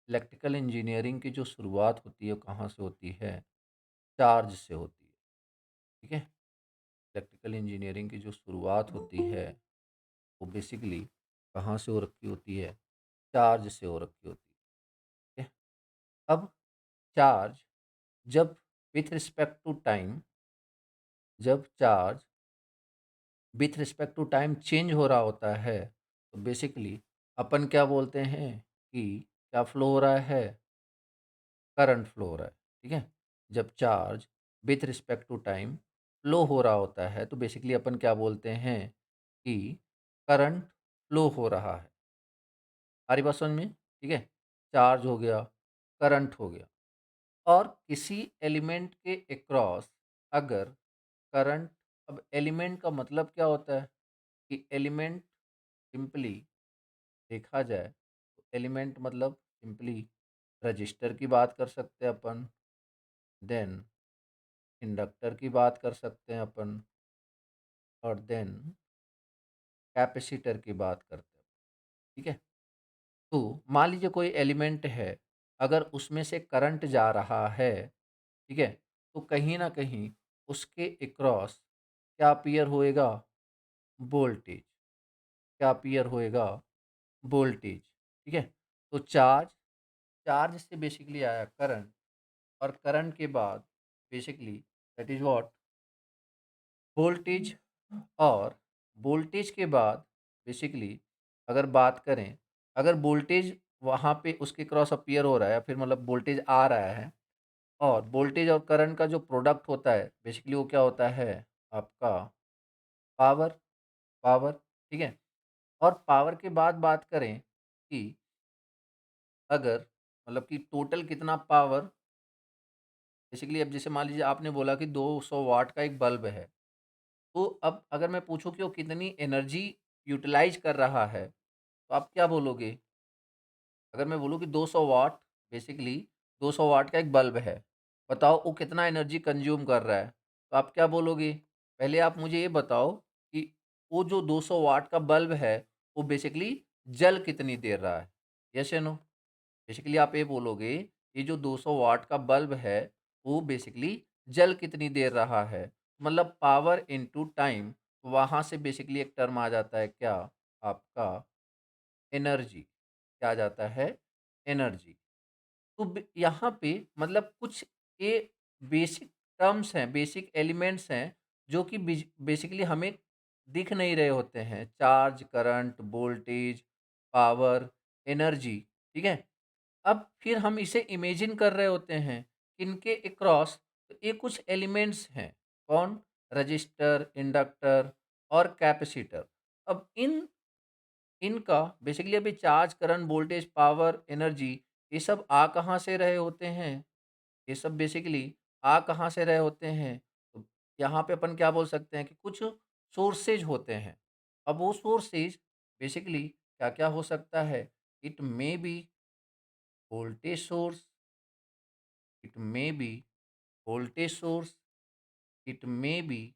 Electrical engineering की जो शुरुआत होती है, वो कहाँ से होती है? चार्ज से होती है, ठीक है? इलेक्ट्रिकल इंजीनियरिंग की जो शुरुआत होती है, वो बेसिकली कहाँ से हो रखी होती है? चार्ज से हो रखी होती है, ठीक है? अब चार्ज जब विथ रिस्पेक्ट टू टाइम जब charge with respect to time change हो रहा होता है, तो बेसिकली अपन क्या बोलते हैं कि क्या फ्लो हो रहा है? करंट फ्लो हो रहा है, ठीक है? जब charge with respect to time flow हो रहा होता है, तो बेसिकली अपन क्या बोलते हैं कि करंट फ्लो हो रहा है। आ रही बात समझ में? ठीक है? चार्ज हो गया, करंट हो गया और किसी एलिमेंट के अक्रॉस अगर करंट अब एलिमेंट का मतलब क्या होता है कि एलिमेंट सिंपली देखा जाए तो एलिमेंट मतलब सिंपली रजिस्टर की बात कर सकते हैं अपन, देन इंडक्टर की बात कर सकते हैं अपन और देन कैपेसिटर की बात करते हैं, ठीक है? तो मान लीजिए कोई एलिमेंट है, अगर उसमें से करंट जा रहा है, ठीक है? तो कहीं न कहीं उसके अक्रॉस क्या अपीयर होएगा? वोल्टेज। क्या अपीयर होएगा? वोल्टेज, ठीक है? तो चार्ज चार्ज से बेसिकली आया करंट और करंट के बाद basically that is what? Voltage और वोल्टेज के बाद बेसिकली अगर बात करें, अगर वोल्टेज वहाँ पे उसके क्रॉस अपीयर हो रहा है, फिर मतलब वोल्टेज आ रहा है और वोल्टेज और करंट का जो प्रोडक्ट होता है, बेसिकली वो क्या होता है? आपका पावर, पावर, ठीक है? और पावर के बाद बात करें कि अगर मतलब कि टोटल कितना पावर बेसिकली अब जैसे मान लीजिए आपने बोला कि 200 वाट का एक बल्ब है। तो अब अगर मैं पूछूँ कि वो कितनी एनर्जी यूटिलाइज़ कर रहा है, तो आप क्या बोलोगे? अगर मैं बोलूँ कि 200 वाट बेसिकली 200 वाट का एक बल्ब है, बताओ वो कितना एनर्जी कंज़्यूम कर रहा है? तो आप क्या बोलोगे? पहले आप मुझे ये बताओ कि वो जो 200 वाट का बल्ब है, वो बेसिकली जल कितनी देर रहा है? येस या नो? बेसिकली आप ये बोलोगे, ये जो 200 वाट का बल्ब है, वो बेसिकली जल कितनी देर रहा है? मतलब पावर इंटू टाइम, वहाँ से बेसिकली एक टर्म आ जाता है क्या? आपका एनर्जी। क्या आ जाता है? एनर्जी। तो यहाँ पे मतलब कुछ ये बेसिक टर्म्स हैं, बेसिक एलिमेंट्स हैं, जो कि बेसिकली हमें दिख नहीं रहे होते हैं। Charge, current, voltage, power, energy, ठीक है? अब फिर हम इसे इमेजिन कर रहे होते हैं, इनके अक्रॉस ये कुछ एलिमेंट्स हैं। कौन? रजिस्टर, इंडक्टर और कैपेसिटर। अब इनका बेसिकली अभी charge, current, voltage, power, energy ये सब आ कहाँ से रहे होते हैं? ये सब बेसिकली आ कहाँ से रहे होते हैं? तो यहाँ पे अपन क्या बोल सकते हैं कि कुछ सोर्सेज होते हैं। अब वो सोर्सेज बेसिकली क्या-क्या हो सकता है? It may be voltage source, it may be voltage source, it may be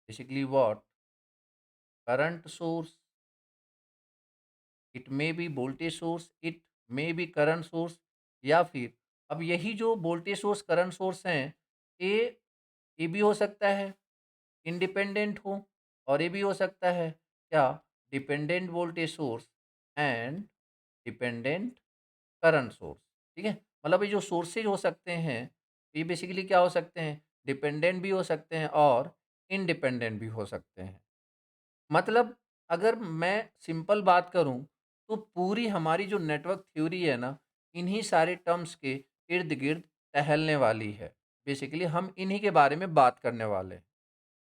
basically what? Current source, it may be voltage source, it may be current source या फिर अब यही जो वोल्टेज सोर्स, करंट सोर्स हैं, ये ये भी हो सकता है इंडिपेंडेंट हो और ये भी हो सकता है क्या? Dependent voltage source and dependent current source, ठीक है? मतलब ये जो सोर्सेज हो सकते हैं, ये बेसिकली क्या हो सकते हैं? डिपेंडेंट भी हो सकते हैं और इंडिपेंडेंट भी हो सकते हैं। मतलब अगर मैं सिंपल बात करूँ, तो पूरी हमारी जो नेटवर्क थ्योरी है ना, इन्हीं सारे टर्म्स के इर्द-गिर्द टहलने वाली है। बेसिकली हम इन्हीं के बारे में बात करने वाले हैं।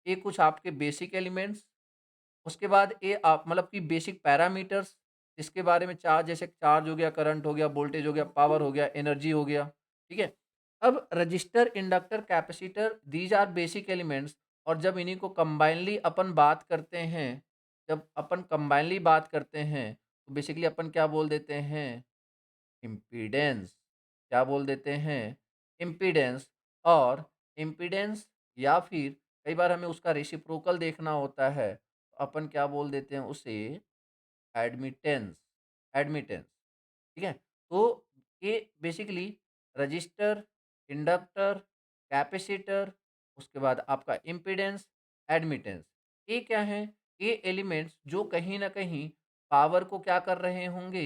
ये कुछ आपके बेसिक एलिमेंट्स, उसके बाद ये आप मतलब कि बेसिक पैरामीटर्स इसके बारे में चार्ज जैसे चार्ज हो गया, करंट हो गया, वोल्टेज हो गया, पावर हो गया, एनर्जी हो गया, ठीक है? अब resistor, inductor, capacitor these are basic elements और जब इन्हीं को कंबाइनली अपन बात करते हैं, जब अपन कंबाइनली बात करते हैं, तो बेसिकली अपन क्या बोल देते हैं? इम्पीडेंस। क्या बोल देते हैं? इम्पीडेंस और इम्पीडेंस या फिर कई बार हमें उसका रेसिप्रोकल देखना होता है, तो अपन क्या बोल देते हैं उसे? एडमिटेंस, एडमिटेंस, ठीक है? तो ये बेसिकली रजिस्टर, इंडक्टर, कैपेसिटर, उसके बाद आपका इम्पीडेंस, एडमिटेंस, ये क्या है? ये एलिमेंट्स जो कहीं न कहीं पावर को क्या कर रहे होंगे,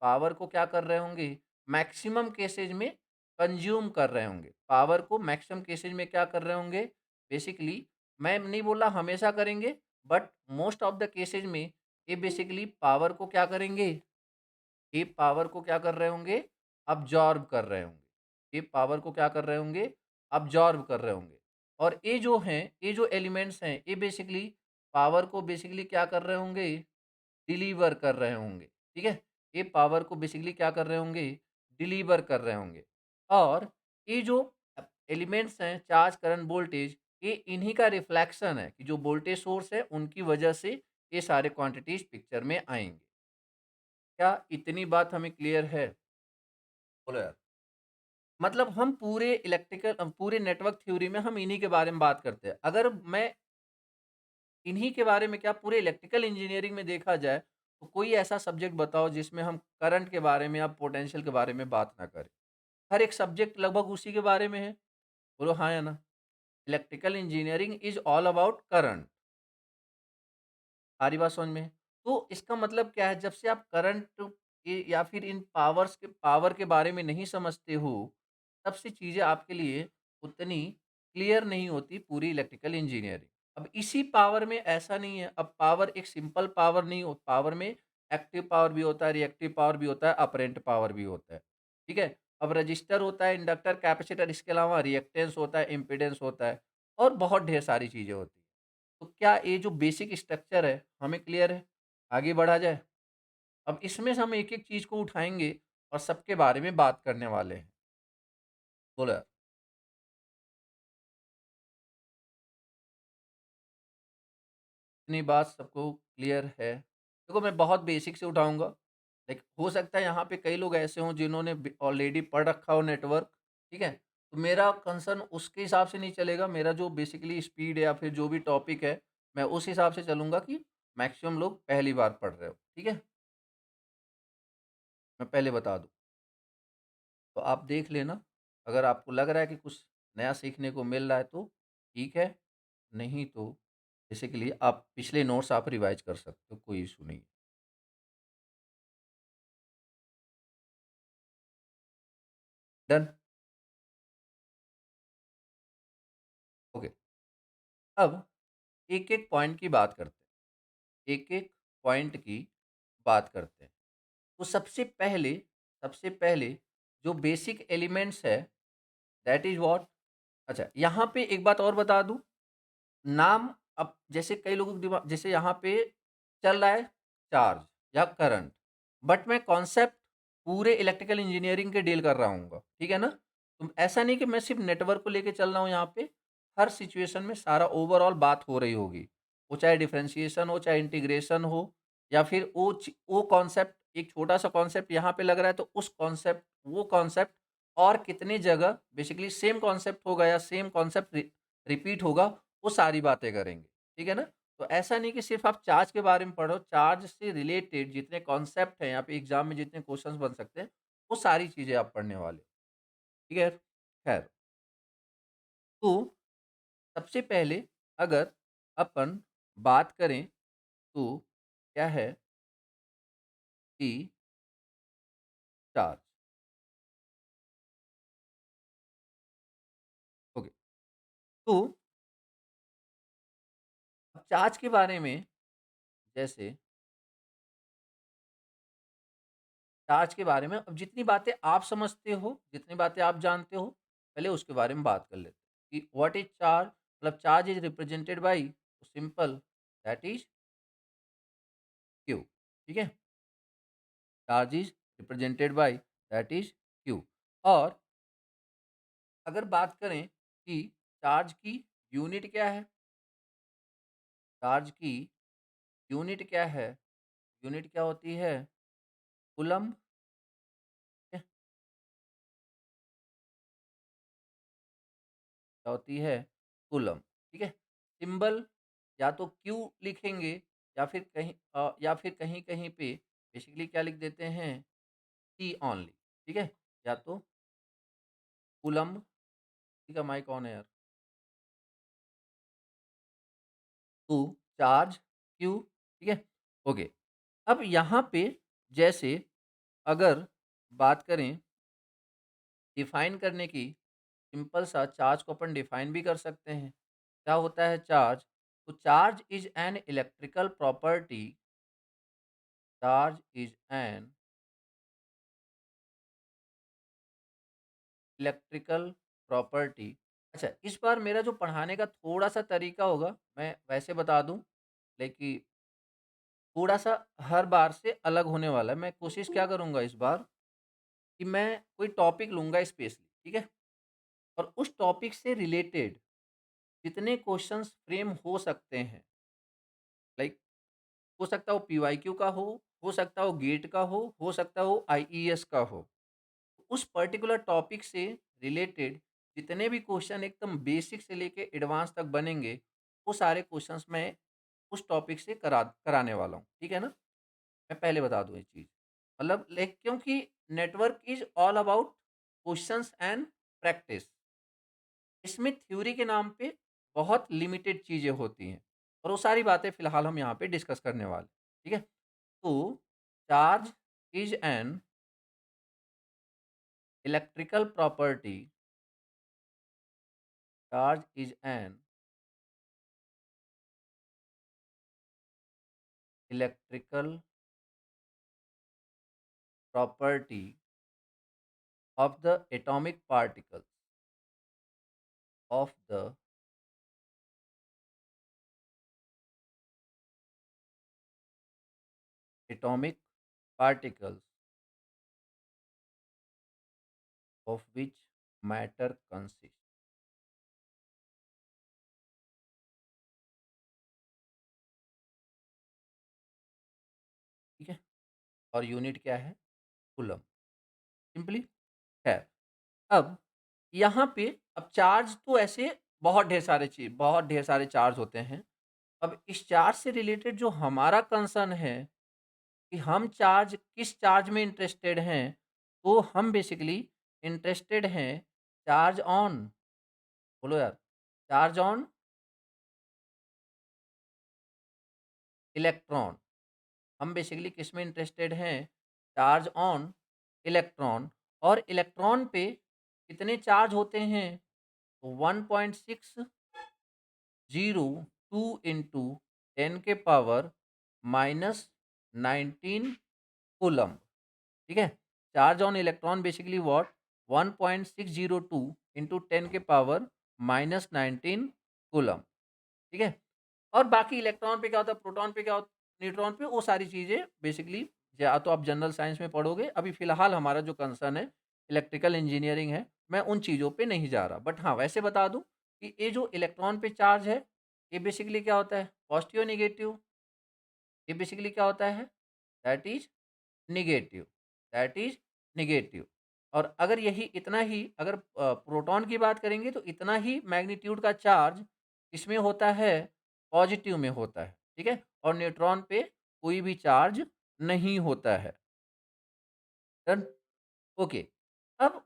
पावर को क्या कर रहे होंगे, मैक्सिमम केसेज़ में कंज़्यूम कर रहे होंगे। पावर को मैक्सिमम केसेज़ में क्या कर रहे होंगे? बेसिकली मैं नहीं बोल रहा हमेशा करेंगे, but most of the cases में ये बेसिकली पावर को क्या करेंगे? ये पावर को क्या कर रहे होंगे? अब्ज़ॉर्ब कर रहे होंगे। ये पावर को क्या कर रहे होंगे? अब्ज़ॉर्ब कर रहे होंगे। और ये जो हैं, ये जो एलिमेंट्स हैं, ये बेसिकली पावर को बेसिकली क्या कर रहे होंगे? डिलीवर कर रहे होंगे, ठीक है? ये पावर को बेसिकली क्या कर रहे होंगे? डिलीवर कर रहे होंगे। और ये जो एलिमेंट्स हैं, चार्ज, करंट, वोल्टेज, ये इन्हीं का रिफ्लेक्शन है कि जो वोल्टेज सोर्स है, उनकी वजह से ये सारे क्वांटिटीज़ पिक्चर में आएँगे। क्या इतनी बात हमें क्लियर है? बोलो यार। मतलब हम पूरे पूरे नेटवर्क थ्योरी में हम इन्हीं के बारे में बात करते हैं। अगर मैं इन्हीं के बारे में क्या पूरे इलेक्ट्रिकल इंजीनियरिंग में देखा जाए, तो कोई ऐसा सब्जेक्ट बताओ जिसमें हम करंट के बारे में या पोटेंशियल के बारे में बात ना करें। हर एक सब्जेक्ट लगभग उसी के बारे में है। बोलो हाँ या ना? Electrical engineering is all about current. सारी बात समझ में है। तो इसका मतलब क्या है, जब से आप करंट के या फिर इन पावर के बारे में नहीं समझते हो, तब से चीज़ें आपके लिए उतनी क्लियर नहीं होती पूरी इलेक्ट्रिकल इंजीनियरिंग। अब इसी पावर में ऐसा नहीं है, अब पावर एक सिंपल पावर नहीं हो, पावर में एक्टिव पावर भी होता है, रिएक्टिव पावर भी होता है, अपेरेंट पावर भी होता है। ठीक है? अब रजिस्टर होता है, इंडक्टर, कैपेसिटर, इसके अलावा रिएक्टेंस होता है, इम्पीडेंस होता है और बहुत ढेर सारी चीज़ें होती हैं। तो क्या ये जो बेसिक स्ट्रक्चर है, हमें क्लियर है? आगे बढ़ा जाए? अब इसमें से हम एक-एक चीज़ को उठाएँगे और सबके बारे में बात करने वाले हैं। बोलो यार। इतनी बात सबको क्लियर है? देखो मैं बहुत बेसिक से उठाऊँगा। लाइक हो सकता है यहाँ पे कई लोग ऐसे हों जिन्होंने ऑलरेडी पढ़ रखा हो नेटवर्क, ठीक है? तो मेरा कंसर्न उसके हिसाब से नहीं चलेगा, मेरा जो बेसिकली स्पीड है या फिर जो भी टॉपिक है, मैं उस हिसाब से चलूँगा कि मैक्सिमम लोग पहली बार पढ़ रहे हो, ठीक है? मैं पहले बता दूँ। तो आप देख लेना, अगर आपको लग रहा है कि कुछ नया सीखने को मिल रहा है तो ठीक है, नहीं तो बेसिकली आप पिछले नोट्स आप रिवाइज़ कर सकते हो, कोई इश्यू नहीं है। डन? ओके। अब एक-एक पॉइंट की बात करते हैं, एक-एक पॉइंट की बात करते हैं। तो सबसे पहले जो बेसिक एलिमेंट्स है, दैट इज़ व्हाट? अच्छा, यहाँ पे एक बात और बता दूँ, नाम, अब जैसे कई लोगों के दिमाग, जैसे यहाँ पे चल रहा है चार्ज या करंट, बट मैं कॉन्सेप्ट पूरे इलेक्ट्रिकल इंजीनियरिंग के डील कर रहा हूँगा, ठीक है ना? तो ऐसा नहीं कि मैं सिर्फ़ नेटवर्क को लेके चल रहा हूँ यहाँ पे, हर सिचुएशन में सारा ओवरऑल बात हो रही होगी। वो चाहे डिफरेंशिएशन हो, चाहे इंटीग्रेशन हो या फिर वो कॉन्सेप्ट, एक छोटा-सा कॉन्सेप्ट यहाँ पे लग रहा है तो वो कॉन्सेप्ट और कितनी जगह बेसिकली सेम कॉन्सेप्ट होगा या सेम कॉन्सेप्ट रिपीट होगा, वो सारी बातें करेंगे, ठीक है ना? तो ऐसा नहीं कि सिर्फ़ आप चार्ज के बारे में पढ़ो, चार्ज से रिलेटेड जितने कॉन्सेप्ट हैं यहाँ पे एग्ज़ाम में जितने क्वेश्चन्स बन सकते हैं, वो सारी चीज़ें आप पढ़ने वाले हो, ठीक है? ख़ैर, तो सबसे पहले अगर अपन बात करें तो क्या है कि चार्ज, ओके। तो अब चार्ज के बारे में, जैसे चार्ज के बारे में अब जितनी बातें आप समझते हो, जितनी बातें आप जानते हो, पहले उसके बारे में बात कर लेते हैं कि व्हाट इज़ चार्ज, मतलब charge is represented by simple, that is Q, ठीक है? Charge is represented by that is Q. और अगर बात करें कि चार्ज की यूनिट क्या है? चार्ज की यूनिट क्या है? यूनिट क्या होती है? कूलम्ब, क्या होती है? कूलम्ब, ठीक है? सिंबल या तो क्यू लिखेंगे या फिर कहीं-कहीं पे बेसिकली क्या लिख देते हैं? टी ओनली, ठीक है? या तो कूलम्ब, ठीक है, माइक ऑन है यार, टू चार्ज क्यू, ठीक है, ओके। अब यहाँ पे जैसे अगर बात करें डिफाइन करने की, सिंपल सा चार्ज को अपन डिफाइन भी कर सकते हैं। क्या होता है चार्ज? तो charge is an electrical property, charge is an electrical property. अच्छा, इस बार मेरा जो पढ़ाने का थोड़ा-सा तरीका होगा, मैं वैसे बता दूँ, लेकिन थोड़ा-सा हर बार से अलग होने वाला है। मैं कोशिश क्या करूँगा इस बार कि मैं कोई टॉपिक लूँगा स्पेशली, ठीक है? और उस टॉपिक से रिलेटेड जितने क्वेश्चंस फ्रेम हो सकते हैं, लाइक हो सकता है वो पीवाईक्यू का हो सकता है वो गेट का हो सकता है वो आईईएस का हो। उस पर्टिकुलर टॉपिक से रिलेटेड जितने भी क्वेश्चन एकदम बेसिक से लेके एडवांस तक बनेंगे, वो सारे क्वेश्चंस मैं उस टॉपिक से कराने वाला हूँ, ठीक है ना? मैं पहले बता दूँ ये चीज़। मतलब लाइक क्योंकि network is all about questions and practice. इसमें थ्योरी के नाम पे बहुत लिमिटेड चीज़ें होती हैं और वो सारी बातें फ़िलहाल हम यहाँ पे डिस्कस करने वाले हैं, ठीक है? तो charge is an electrical property, charge is an electrical property of the atomic particles of the atomic particles of which matter consist, ठीक है? और यूनिट क्या है? Coulomb, simply. खैर, अब यहाँ पे अब चार्ज तो ऐसे बहुत ढेर सारे चार्ज होते हैं। अब इस चार्ज से रिलेटेड जो हमारा कंसर्न है कि हम चार्ज किस चार्ज में इंटरेस्टेड हैं, तो हम बेसिकली इंटरेस्टेड हैं चार्ज ऑन, बोलो यार, चार्ज ऑन इलेक्ट्रॉन। हम बेसिकली किस में इंटरेस्टेड हैं? Charge on electron. और इलेक्ट्रॉन पे कितने चार्ज होते हैं? तो 1.602 इंटू 10 के पावर माइनस 19 कूलम, ठीक है? Charge on electron basically what? 1.602 into 10 के पावर माइनस 19 कूलम, ठीक है? और बाकी इलेक्ट्रॉन पे क्या होता है, प्रोटॉन पे क्या होता है, न्यूट्रॉन पे, वो सारी चीज़ें बेसिकली या तो आप जनरल साइंस में पढ़ोगे। अभी फ़िलहाल हमारा जो कंसर्न है इलेक्ट्रिकल इंजीनियरिंग है, मैं उन चीज़ों पे नहीं जा रहा। बट हाँ, वैसे बता दूँ कि ये जो इलेक्ट्रॉन पे चार्ज है, ये बेसिकली क्या होता है, पॉजिटिव या नेगेटिव? ये बेसिकली क्या होता है? That is negative, that is negative. और अगर यही इतना ही अगर प्रोटॉन की बात करेंगे तो इतना ही मैग्नीट्यूड का चार्ज इसमें होता है, पॉजिटिव में होता है, ठीक है? और न्यूट्रॉन पे कोई भी चार्ज नहीं होता है। डन? ओके। अब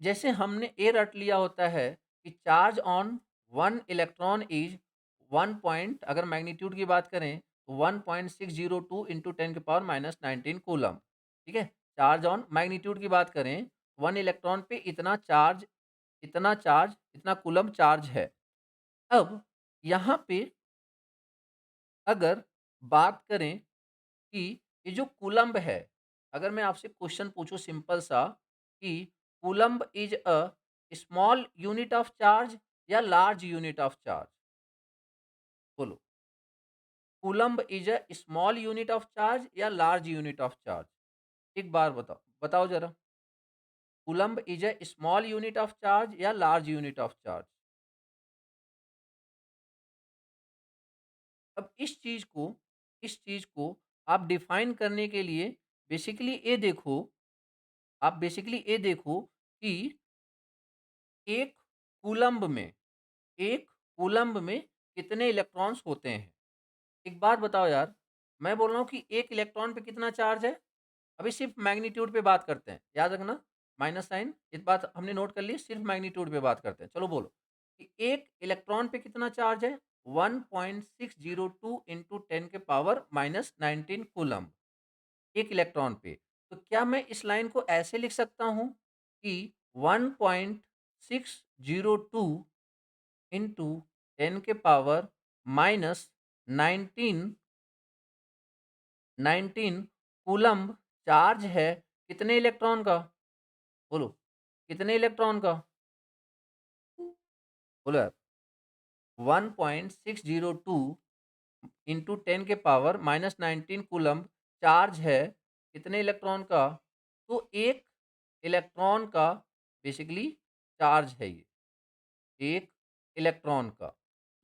जैसे हमने ये रट लिया होता है कि charge on 1 electron is 1 point, अगर मैग्नीट्यूड की बात करें तो 1.602 इंटू 10 की पावर माइनस 19 कूलम, ठीक है? चार्ज ऑन मैग्नीट्यूड की बात करें, 1 इलेक्ट्रॉन पे इतना कूलम चार्ज है। अब यहाँ पे अगर बात करें कि ये जो कूलम्ब है, अगर मैं आपसे क्वेश्चन पूछूँ सिंपल सा कि coulomb is a small unit of charge या लार्ज यूनिट ऑफ चार्ज? बोलो। Coulomb is a small unit of charge या लार्ज यूनिट ऑफ चार्ज? एक बार बताओ, बताओ ज़रा। Coulomb is a small unit of charge या लार्ज यूनिट ऑफ चार्ज? अब इस चीज़ को आप डिफाइन करने के लिए बेसिकली ये देखो, आप बेसिकली ये देखो कि एक कूलम्ब में एक कूलम्ब में कितने इलेक्ट्रॉन्स होते हैं? एक बात बताओ यार, मैं बोल रहा हूँ कि एक इलेक्ट्रॉन पे कितना चार्ज है? अभी सिर्फ मैग्नीट्यूड पे बात करते हैं, याद रखना। माइनस साइन, इस बात हमने नोट कर ली, सिर्फ मैग्नीट्यूड पे बात करते हैं। चलो बोलो कि एक इलेक्ट्रॉन पे कितना चार्ज है? 1.602 इंटू 10 के पावर माइनस 19 कूलम एक इलेक्ट्रॉन पे। तो क्या मैं इस लाइन को ऐसे लिख सकता हूँ कि 1.602 इंटू 10 के पावर माइनस 19 19 कूलम्ब चार्ज है कितने इलेक्ट्रॉन का? बोलो, कितने इलेक्ट्रॉन का? बोलो यार, 1.602 इंटू 10 के पावर माइनस 19 कूलम्ब चार्ज है कितने इलेक्ट्रॉन का? तो एक इलेक्ट्रॉन का बेसिकली चार्ज है ये, एक इलेक्ट्रॉन का।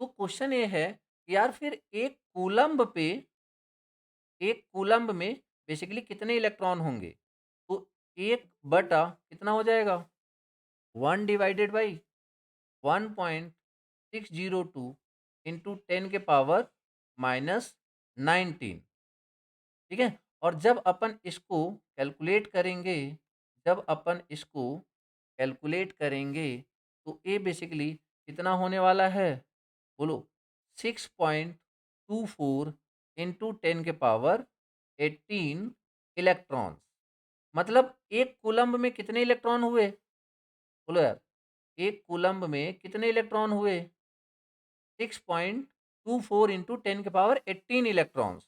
तो क्वेश्चन ये है कि यार फिर एक कूलम्ब में बेसिकली कितने इलेक्ट्रॉन होंगे? तो एक बटा कितना हो जाएगा? 1 डिवाइडेड बाई 1.602 इंटू 10 के पावर माइनस 19, ठीक है? और जब अपन इसको कैलकुलेट करेंगे, जब अपन इसको कैलकुलेट करेंगे तो ये बेसिकली कितना होने वाला है? बोलो, 6.24 इंटू 10 के पावर 18 इलेक्ट्रॉन्स। मतलब एक कूलम्ब में कितने इलेक्ट्रॉन हुए? बोलो यार, एक कूलम्ब में कितने इलेक्ट्रॉन हुए? 6.24 इंटू 10 के पावर 18 इलेक्ट्रॉन्स।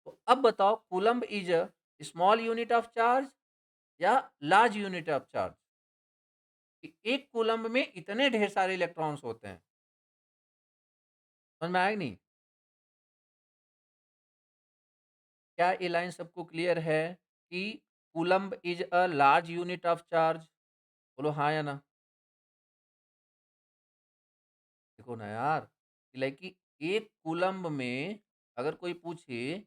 तो अब बताओ, coulomb is a small unit of charge या लार्ज यूनिट ऑफ चार्ज? कि एक कूलम्ब में इतने ढेर सारे इलेक्ट्रॉन्स होते हैं। समझ में आया कि नहीं? क्या ये लाइन सबको क्लियर है कि coulomb is a large unit of charge? बोलो हाँ या ना। देखो ना यार, लाइक कि एक कूलम्ब में अगर कोई पूछे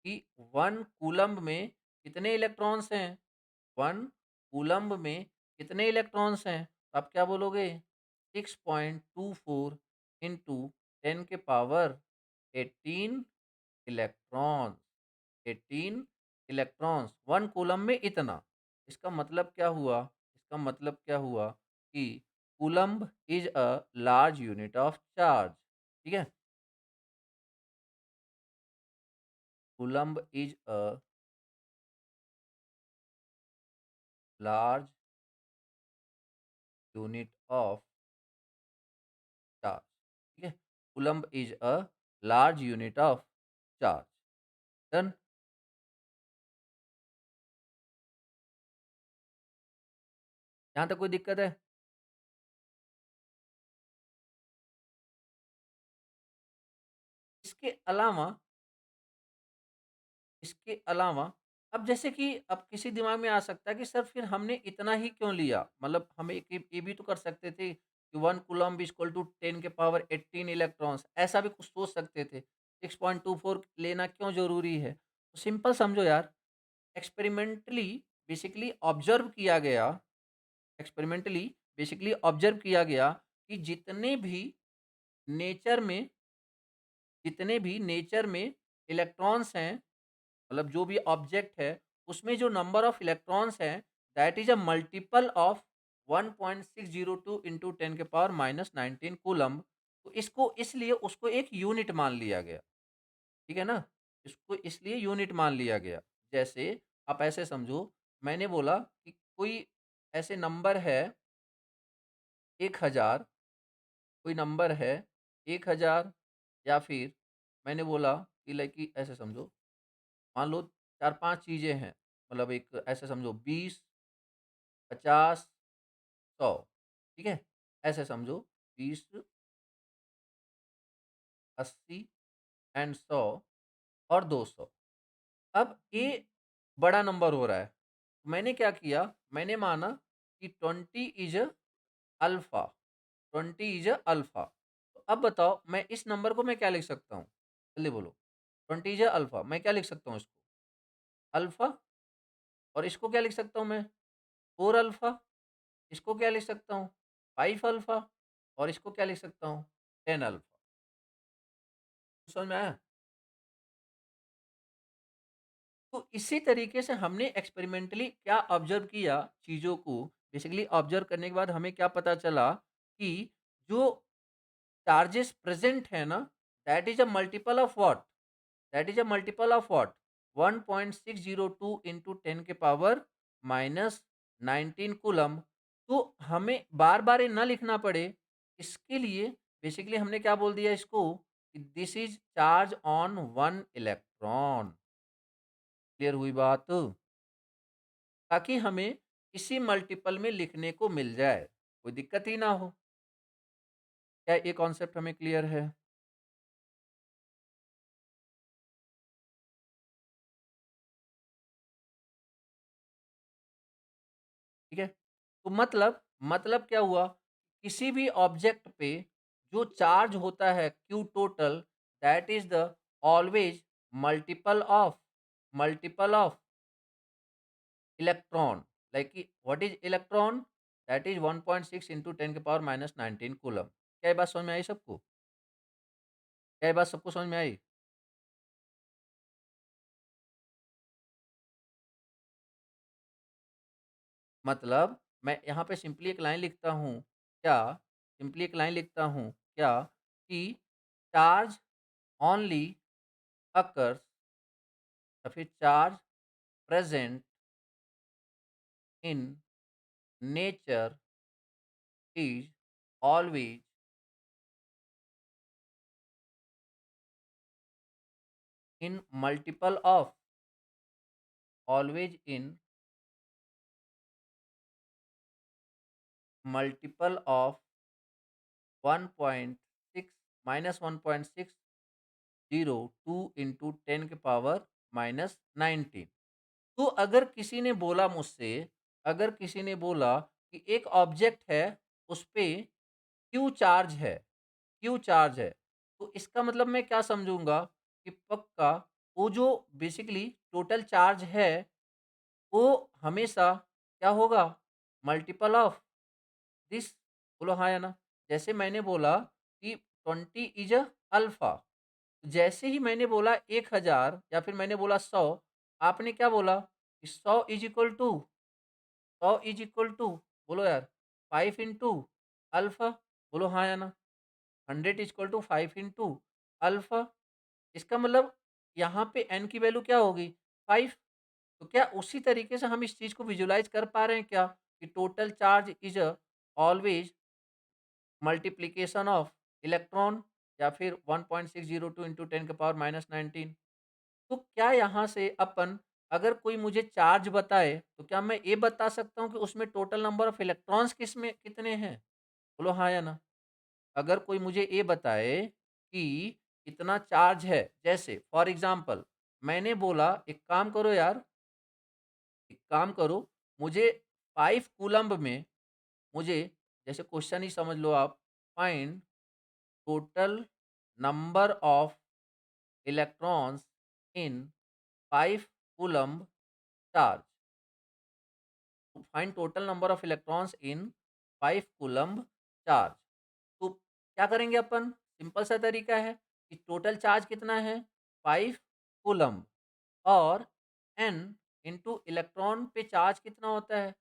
कि 1 कूलम्ब में कितने इलेक्ट्रॉन्स हैं, 1 कूलम्ब में कितने इलेक्ट्रॉन्स हैं, तो आप क्या बोलोगे? 6.24 इंटू 10 के पावर 18 इलेक्ट्रॉन्स, 18 इलेक्ट्रॉन्स 1 कूलम्ब में इतना। इसका मतलब क्या हुआ? इसका मतलब क्या हुआ कि coulomb is a large unit of charge. ठीक है, coulomb is a large unit of charge. ठीक है, coulomb is a large unit of charge. Done. यहाँ तक कोई दिक्कत है? इसके अलावा, इसके अलावा अब जैसे कि अब किसी दिमाग में आ सकता है कि सर फिर हमने इतना ही क्यों लिया? मतलब हम एक ये भी तो कर सकते थे कि 1 कूलम्ब इक्वल टू 10 के पावर 18 इलेक्ट्रॉन्स, ऐसा भी कुछ सोच सकते थे। 6.24 लेना क्यों ज़रूरी है? तो सिंपल समझो यार, एक्सपेरिमेंटली बेसिकली ऑब्जर्व किया गया, एक्सपेरिमेंटली बेसिकली ऑब्जर्व किया गया कि नेचर में जितने भी नेचर में इलेक्ट्रॉन्स हैं, मतलब जो भी ऑब्जेक्ट है, उसमें जो नंबर ऑफ इलेक्ट्रॉन्स हैं, that is a multiple of 1.602 into 10 के पावर माइनस 19 कूलम्ब। तो इसको इसलिए उसको एक यूनिट मान लिया गया। ठीक है ना? इसको इसलिए यूनिट मान लिया गया। जैसे आप ऐसे समझो, मैंने बोला कि कोई ऐसे नंबर है 1000, कोई नंबर है 1000, या फिर मैंने बोला कि लाइक कि ऐसे समझो, मान लो 4-5 चीज़ें हैं, मतलब एक ऐसे समझो 20, 50, 100, ठीक है? ऐसे समझो 20, 80 एंड 100 और 200। अब ये बड़ा नंबर हो रहा है। मैंने क्या किया? मैंने माना कि 20 इज़ अल्फ़ा, 20 इज़ अल्फ़ा। तो अब बताओ, मैं इस नंबर को मैं क्या लिख सकता हूँ? जल्दी बोलो। 20 इज़ अल्फ़ा, मैं क्या लिख सकता हूँ इसको? अल्फ़ा। और इसको क्या लिख सकता हूँ मैं? 4 अल्फ़ा। इसको क्या लिख सकता हूँ? 5 अल्फ़ा। और इसको क्या लिख सकता हूँ? 10 अल्फ़ा। समझ में आया? तो इसी तरीके से हमने एक्सपेरिमेंटली क्या ऑब्जर्व किया चीज़ों को, बेसिकली ऑब्जर्व करने के बाद हमें क्या पता चला कि जो चार्जेस प्रेजेंट है ना, that is a multiple of what, that is a multiple of what, 1.602 into 10 के पावर माइनस 19 कूलम। तो हमें बार बार ये ना लिखना पड़े, इसके लिए बेसिकली हमने क्या बोल दिया इसको, this is charge on one electron. Clear हुई बात? ताकि हमें इसी मल्टीपल में लिखने को मिल जाए, कोई दिक्कत ही ना हो। क्या ये कॉन्सेप्ट हमें क्लियर है? ठीक है? तो मतलब क्या हुआ? किसी भी ऑब्जेक्ट पे जो चार्ज होता है Q total, that is the always multiple of multiple of electron. Like कि what is electron? That is 1.6 into 10 के पावर माइनस 19 कूलम। क्या ये बात समझ में आई सबको? क्या ये बात सबको समझ में आई? मतलब मैं यहाँ पे सिंपली एक लाइन लिखता हूँ क्या, सिंपली एक लाइन लिखता हूँ क्या, कि चार्ज ओनली अकर्स या फिर charge present in nature is always in multiple of, always in multiple of 1.6 minus 1.602 into 10 के पावर माइनस 19। तो अगर किसी ने बोला मुझसे, अगर किसी ने बोला कि एक ऑब्जेक्ट है, उस पे क्यू चार्ज है, क्यू चार्ज है, तो इसका मतलब मैं क्या समझूंगा कि पक्का वो जो बेसिकली टोटल चार्ज है, वो हमेशा क्या होगा, मल्टीपल ऑफ दिस। बोलो हाँ या ना? जैसे मैंने बोला कि 20 इज अ अल्फा, जैसे ही मैंने बोला 1000 या फिर मैंने बोला 100, आपने क्या बोला कि 100 is equal to, 100 is equal to, बोलो यार, 5 इंटू अल्फा। बोलो हाँ या ना? 100 is equal to 5 into alpha. इसका मतलब यहाँ पे एन की वैल्यू क्या होगी, 5। तो क्या उसी तरीके से हम इस चीज़ को विजुलाइज कर पा रहे हैं क्या, कि total charge is always multiplication of electron, या फिर 1.602 इंटू 10 के पावर माइनस 19। तो क्या यहाँ से अपन, अगर कोई मुझे चार्ज बताए, तो क्या मैं ये बता सकता हूँ कि उसमें टोटल नंबर ऑफ इलेक्ट्रॉन्स किसमें कितने हैं? बोलो हाँ या ना? अगर कोई मुझे ये बताए कि इतना चार्ज है, जैसे फॉर एग्जांपल मैंने बोला एक काम करो यार, एक काम करो, मुझे 5 कूलम्ब में, मुझे जैसे क्वेश्चन ही समझ लो आप, find total number of electrons in 5 coulomb charge, find total number of electrons in 5 coulomb charge. तो क्या करेंगे अपन, सिंपल सा तरीका है कि टोटल चार्ज कितना है, 5 कूलम्ब, और n इंटू इलेक्ट्रॉन पे चार्ज कितना होता है,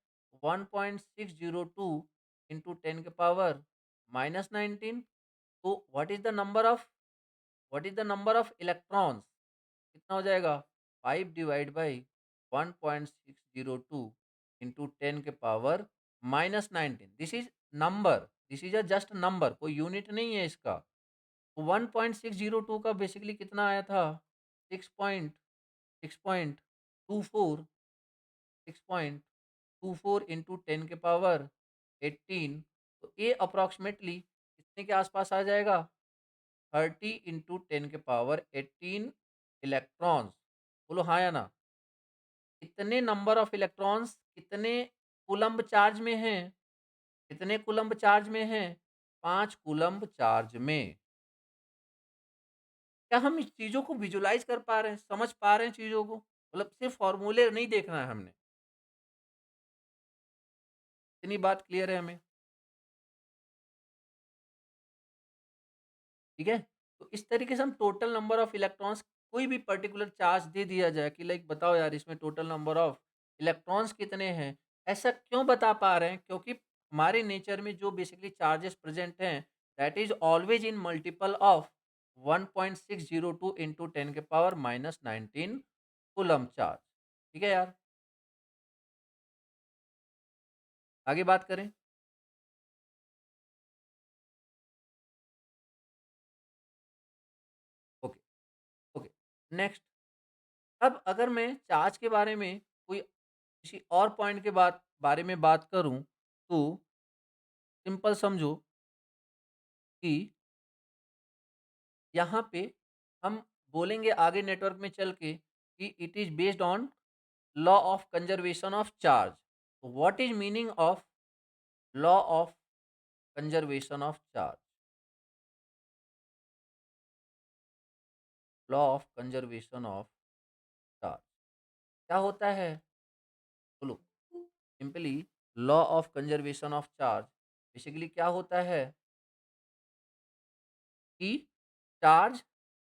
1.602 इंटू 10 के पावर माइनस 19। तो what is the number of electrons, कितना हो जाएगा, 5 डिवाइड बाई 1.602 इंटू 10 के power minus 19। This is number, this is a just number, कोई यूनिट नहीं है इसका। तो 1.602 का बेसिकली कितना आया था, 6.24, 6.24 इंटू 10 के पावर 18। तो ये अप्रॉक्सीमेटली कितने के आसपास आ जाएगा, 30 इंटू 10 के पावर 18 इलेक्ट्रॉन्स। बोलो हाँ या ना? कितने नंबर ऑफ इलेक्ट्रॉन्स कितने कूलम्ब चार्ज में हैं, कितने कूलम्ब चार्ज में हैं, 5 कूलम्ब चार्ज में। क्या हम इस चीज़ों को विजुलाइज कर पा रहे हैं, समझ पा रहे हैं चीज़ों को? मतलब सिर्फ फॉर्मूले नहीं देखना है हमने। इतनी बात क्लियर है हमें? ठीक है? तो इस तरीके से हम टोटल नंबर ऑफ इलेक्ट्रॉन्स कोई भी पर्टिकुलर चार्ज दे दिया जाए कि लाइक बताओ यार इसमें टोटल नंबर ऑफ इलेक्ट्रॉन्स कितने हैं, ऐसा क्यों बता पा रहे हैं? क्योंकि हमारे नेचर में जो बेसिकली चार्जेस प्रेज़ेंट हैं, that is always in multiple of 1.602 into 10 के पावर माइनस 19 कूलम्ब चार्ज। ठीक है यार? आगे बात करें। Okay, okay. नेक्स्ट, अब अगर मैं चार्ज के बारे में कोई किसी और पॉइंट के बारे में बात करूँ, तो सिंपल समझो कि यहाँ पे हम बोलेंगे आगे नेटवर्क में चल के कि it is based on law of conservation of charge. What is meaning of law of conservation of charge? Law of conservation of charge क्या होता है? बोलो। Simply law of conservation of charge basically क्या होता है कि charge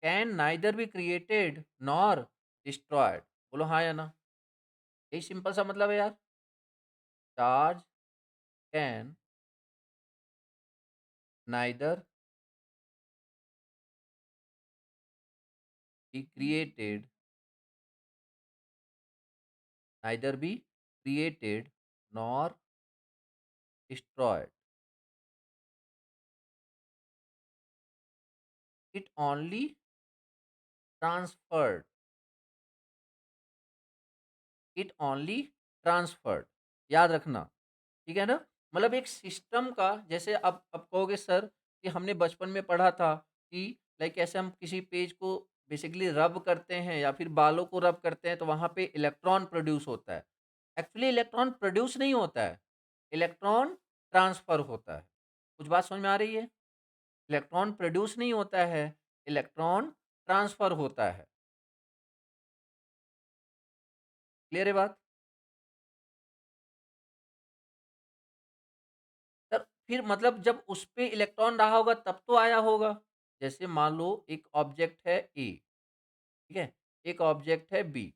can neither be created nor destroyed. बोलो हाँ या ना? यही सिंपल सा मतलब है यार। Charge can neither be created neither be created nor destroyed. It only transferred. It only transferred. याद रखना, ठीक है ना? मतलब एक सिस्टम का जैसे अब कहोगे सर कि हमने बचपन में पढ़ा था कि लाइक ऐसे हम किसी पेज को बेसिकली रब करते हैं या फिर बालों को रब करते हैं तो वहाँ पे इलेक्ट्रॉन प्रोड्यूस होता है। एक्चुअली इलेक्ट्रॉन प्रोड्यूस नहीं होता है, इलेक्ट्रॉन ट्रांसफ़र होता है। कुछ बात समझ में आ रही है? इलेक्ट्रॉन प्रोड्यूस नहीं होता है, इलेक्ट्रॉन ट्रांसफ़र होता है। क्लियर है बात? सर फिर मतलब जब उस पे इलेक्ट्रॉन रहा होगा तब तो आया होगा। जैसे मान लो एक ऑब्जेक्ट है ए, ठीक है? एक ऑब्जेक्ट है बी,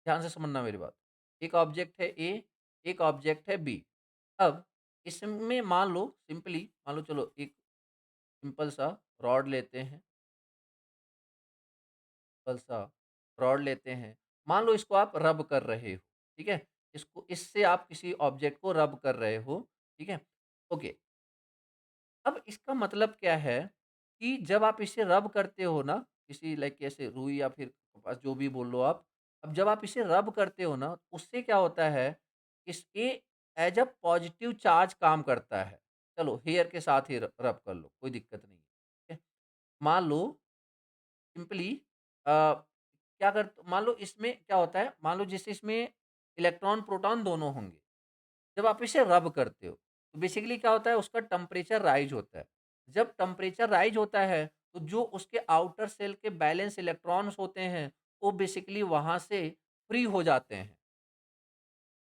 ध्यान से समझना मेरी बात। एक ऑब्जेक्ट है ए, एक ऑब्जेक्ट है बी। अब इसमें मान लो सिंपली मान लो चलो एक सिंपल सा रॉड लेते हैं, सिंपल सा रॉड लेते हैं। मान लो इसको आप रब कर रहे हो, ठीक है? इसको इससे आप किसी ऑब्जेक्ट को रब कर रहे हो, ठीक है? ओके, अब इसका मतलब क्या है कि जब आप इसे रब करते हो ना, किसी लाइक ऐसे रुई या फिर कपास जो भी बोल लो आप, अब जब आप इसे रब करते हो ना, उससे क्या होता है, इसके एज़ अ पॉजिटिव चार्ज काम करता है। चलो हेयर के साथ ही र रब कर लो, कोई दिक्कत नहीं है, ठीक है? मान लो सिंपली क्या कर मान लो इसमें क्या होता है, मान लो जैसे इसमें इलेक्ट्रॉन, प्रोटॉन दोनों होंगे। जब आप इसे रब करते हो, तो बेसिकली क्या होता है उसका टेम्परेचर राइज़ होता है। जब टेम्परेचर राइज़ होता है, तो जो उसके आउटर सेल के बैलेंस इलेक्ट्रॉन्स होते हैं, वो बेसिकली वहाँ से फ्री हो जाते हैं।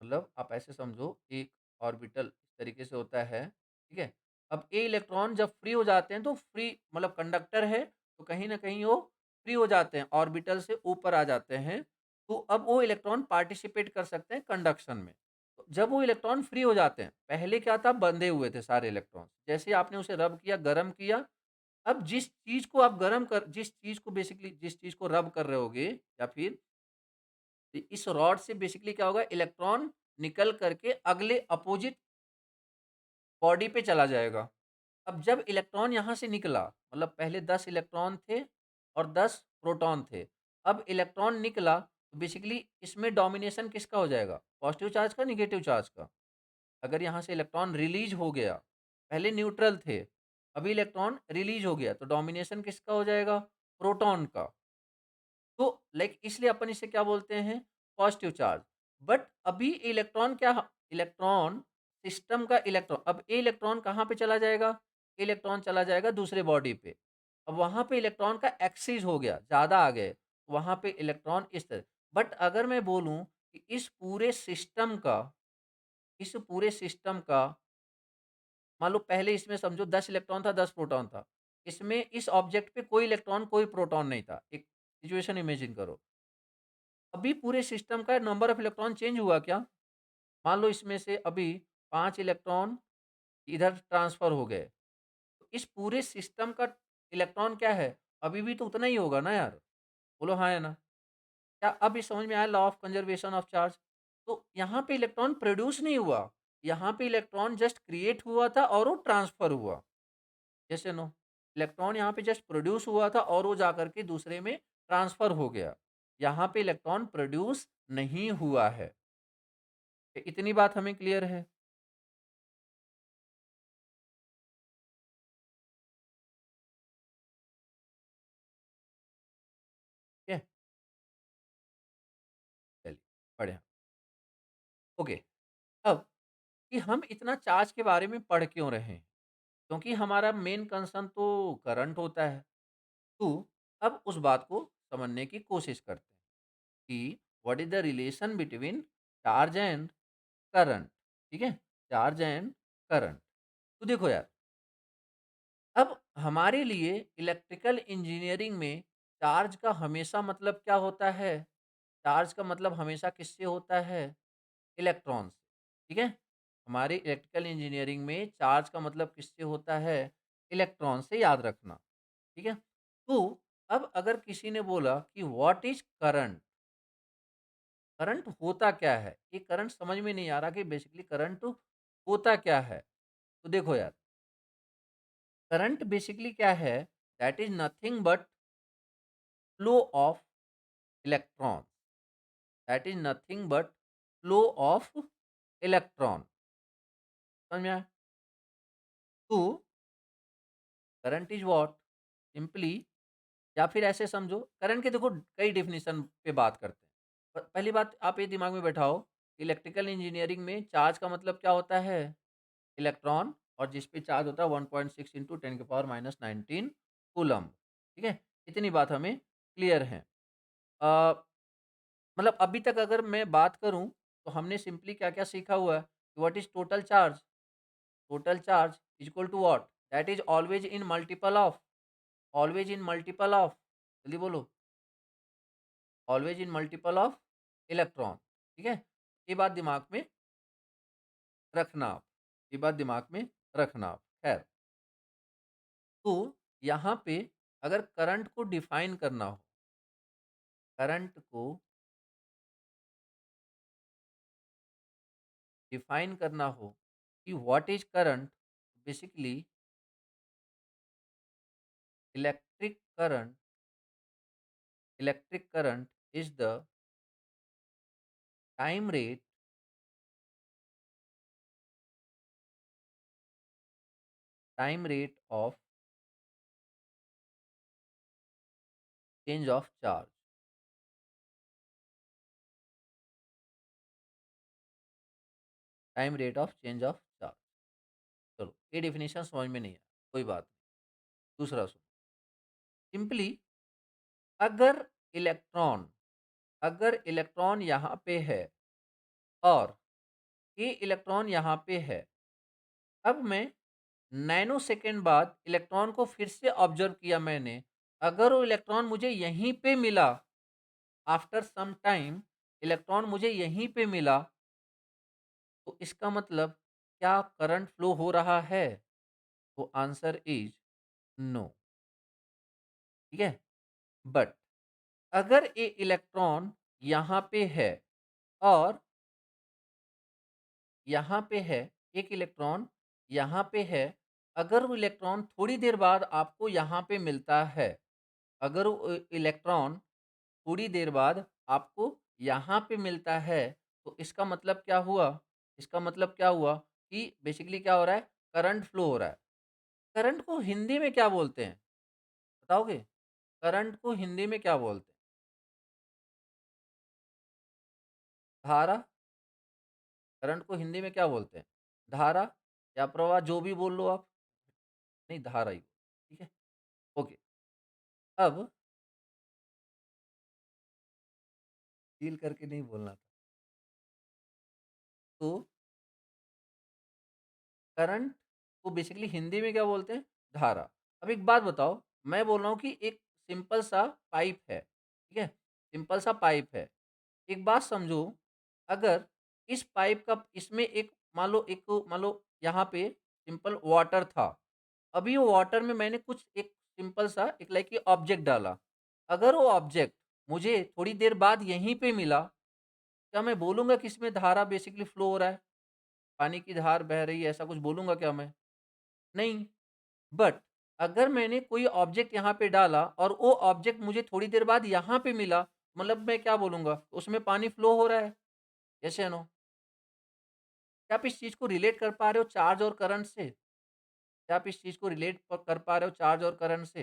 मतलब आप ऐसे समझो एक ऑर्बिटल इस तरीके से होता है, ठीक है? अब ए इलेक्ट्रॉन जब फ्री हो जाते हैं तो फ्री मतलब कंडक्टर है, तो कहीं न कहीं वो फ्री हो जाते हैं, ऑर्बिटल से ऊपर आ जाते हैं, तो अब वो इलेक्ट्रॉन पार्टिसिपेट कर सकते हैं कंडक्शन में। तो जब वो इलेक्ट्रॉन फ्री हो जाते हैं, पहले क्या था बंधे हुए थे सारे इलेक्ट्रॉन, जैसे ही आपने उसे रब किया, गरम किया, अब जिस चीज़ को बेसिकली जिस चीज़ को रब कर रहे होगे या फिर इस रॉड से बेसिकली क्या होगा, इलेक्ट्रॉन निकल करके अगले अपोजिट बॉडी पे चला जाएगा। अब जब इलेक्ट्रॉन यहाँ से निकला, मतलब पहले 10 इलेक्ट्रॉन थे और 10 प्रोटॉन थे। अब इलेक्ट्रॉन निकला तो बेसिकली इसमें डोमिनेशन किसका हो जाएगा? पॉजिटिव चार्ज का, नेगेटिव चार्ज का। अगर यहाँ से इलेक्ट्रॉन रिलीज़ हो गया, पहले न्यूट्रल थे, अभी इलेक्ट्रॉन रिलीज़ हो गया तो डोमिनेशन किसका हो जाएगा? प्रोटॉन का। तो लाइक इसलिए अपन इसे क्या बोलते हैं, पॉजिटिव चार्ज। बट अभी इलेक्ट्रॉन क्या, इलेक्ट्रॉन सिस्टम का इलेक्ट्रॉन, अब ए इलेक्ट्रॉन कहाँ पे चला जाएगा, इलेक्ट्रॉन चला जाएगा दूसरे बॉडी पे। अब वहाँ पे इलेक्ट्रॉन का एक्सीज हो गया, ज़्यादा आ गए, वहाँ पे इलेक्ट्रॉन इस तरह। बट अगर मैं बोलूँ कि इस पूरे सिस्टम का मान लो पहले इसमें समझो 10 इलेक्ट्रॉन था, 10 प्रोटॉन था। इसमें इस ऑब्जेक्ट पे कोई इलेक्ट्रॉन, कोई प्रोटॉन नहीं था। सिचुएशन इमेजिन करो। अभी पूरे सिस्टम का नंबर ऑफ इलेक्ट्रॉन चेंज हुआ क्या? मान लो इसमें से अभी 5 इलेक्ट्रॉन इधर ट्रांसफ़र हो गए। तो इस पूरे सिस्टम का इलेक्ट्रॉन क्या है? अभी भी तो उतना ही होगा ना यार। बोलो हाँ या ना? क्या अब ये समझ में आया law of conservation of charge? तो यहाँ पे इलेक्ट्रॉन प्रोड्यूस नहीं हुआ, यहाँ पे इलेक्ट्रॉन जस्ट क्रिएट हुआ था और वो ट्रांसफ़र हुआ। यस या नो? इलेक्ट्रॉन यहाँ पे जस्ट प्रोड्यूस हुआ था और वो जाकर के दूसरे में ट्रांसफ़र हो गया। यहाँ पे इलेक्ट्रॉन प्रोड्यूस नहीं हुआ है। इतनी बात हमें क्लियर है? ठीक है? चलिए, बढ़िया। ओके, अब कि हम इतना चार्ज के बारे में पढ़ क्यों रहे हैं? क्योंकि हमारा मेन कंसर्न तो करंट होता है। तो अब उस बात को समझने की कोशिश करते हैं कि what is the relation between charge and current, ठीक है? Charge and current. तो देखो यार, अब हमारे लिए इलेक्ट्रिकल इंजीनियरिंग में चार्ज का हमेशा मतलब क्या होता है? चार्ज का मतलब हमेशा किससे होता है? इलेक्ट्रॉन से, ठीक है? हमारे इलेक्ट्रिकल इंजीनियरिंग में चार्ज का मतलब किससे होता है? इलेक्ट्रॉन से, याद रखना, ठीक है? तो अब अगर किसी ने बोला कि व्हाट इज़ करंट? करंट होता क्या है? ये करंट समझ में नहीं आ रहा कि बेसिकली करंट होता क्या है? तो देखो यार, करंट बेसिकली क्या है? That is nothing but flow of electron, that is nothing but flow of electron. समझ में आया? तो करंट इज़ व्हाट? सिंपली, या फिर ऐसे समझो, करंट के देखो कई डेफिनेशन पे बात करते हैं। पहली बात आप ये दिमाग में बैठाओ, इलेक्ट्रिकल इंजीनियरिंग में चार्ज का मतलब क्या होता है? इलेक्ट्रॉन, और जिस पे चार्ज होता है 1.6 इंटू 10 की पावर -19 कूलम्ब, ठीक है? इतनी बात हमें क्लियर है। अ, मतलब अभी तक अगर मैं बात करूँ, तो हमने सिंपली क्या-क्या सीखा हुआ है? What is total charge? Total charge is equal to what? That is always in multiple of, always in multiple of, जल्दी बोलो, always in multiple of electron, ठीक है? ये बात दिमाग में रखना आप, ये बात दिमाग में रखना आप। खैर, तो यहाँ पे अगर करंट को डिफाइन करना हो, करंट को डिफाइन करना हो कि what is current, basically electric current, electric current is the time rate, time rate of change of charge, time rate of change of charge. चलो, ये डेफिनेशन समझ में नहीं है, कोई बात नहीं। दूसरा सुनो, सिंपली, अगर इलेक्ट्रॉन, अगर इलेक्ट्रॉन यहाँ पे है और ये इलेक्ट्रॉन यहाँ पे है, अब मैं नैनो सेकंड बाद इलेक्ट्रॉन को फिर से ऑब्जर्व किया मैंने, अगर वो इलेक्ट्रॉन मुझे यहीं पे मिला, आफ्टर सम टाइम इलेक्ट्रॉन मुझे यहीं पे मिला, तो इसका मतलब क्या करंट फ्लो हो रहा है? तो आंसर इज नो, ठीक है? बट अगर ये इलेक्ट्रॉन यहाँ पे है और यहाँ पे है, एक इलेक्ट्रॉन यहाँ पे है, अगर वो इलेक्ट्रॉन थोड़ी देर बाद आपको यहाँ पे मिलता है, अगर वो इलेक्ट्रॉन थोड़ी देर बाद आपको यहाँ पे मिलता है, तो इसका मतलब क्या हुआ? इसका मतलब क्या हुआ कि बेसिकली क्या हो रहा है? करंट फ्लो हो रहा है। करंट को हिंदी में क्या बोलते हैं? बताओगे? करंट को हिंदी में क्या बोलते हैं? धारा? करंट को हिंदी में क्या बोलते हैं? धारा या प्रवाह, जो भी बोल लो आप। नहीं, धारा ही, ठीक है? ओके, अब फील करके नहीं बोलना था। तो करंट को बेसिकली हिंदी में क्या बोलते हैं? धारा। अब एक बात बताओ, मैं बोल रहा हूँ कि एक सिंपल सा पाइप है, ठीक है? सिंपल सा पाइप है। एक बात समझो, अगर इस पाइप का इसमें एक मान लो यहाँ पे सिंपल वाटर था। अभी वो वाटर में मैंने कुछ एक सिंपल सा एक लाइक ये ऑब्जेक्ट डाला। अगर वो ऑब्जेक्ट मुझे थोड़ी देर बाद यहीं पे मिला, क्या मैं बोलूँगा कि इसमें धारा बेसिकली फ्लो हो रहा है? पानी की धार बह रही है, ऐसा कुछ बोलूँगा क्या मैं? नहीं। बट अगर मैंने कोई ऑब्जेक्ट यहाँ पे डाला और वो ऑब्जेक्ट मुझे थोड़ी देर बाद यहाँ पे मिला, मतलब मैं क्या बोलूँगा? उसमें पानी फ्लो हो रहा है। यस या नो? क्या आप इस चीज़ को रिलेट कर पा रहे हो चार्ज और करंट से? क्या आप इस चीज़ को रिलेट कर पा रहे हो चार्ज और करंट से?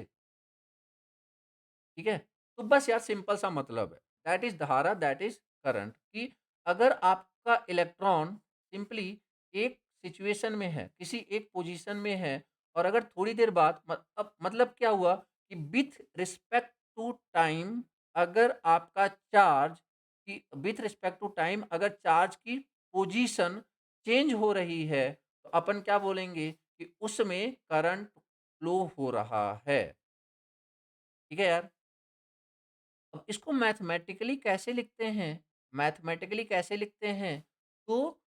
ठीक है? तो बस यार सिंपल सा मतलब है। दैट इज़ धारा, दैट इज़ करंट कि अगर आपका इलेक्ट्रॉन सिंपली एक सिचुएशन में है, किसी एक पोज़ीशन में है और अगर थोड़ी देर बाद अब मतलब क्या हुआ कि विथ रिस्पेक्ट टू टाइम अगर आपका चार्ज की विथ रिस्पेक्ट टू टाइम अगर चार्ज की पोज़ीशन चेंज हो रही है, तो अपन क्या बोलेंगे कि उसमें करंट फ्लो हो रहा है। ठीक है यार? अब इसको मैथमेटिकली कैसे लिखते हैं? मैथमेटिकली कैसे लिखते हैं? तो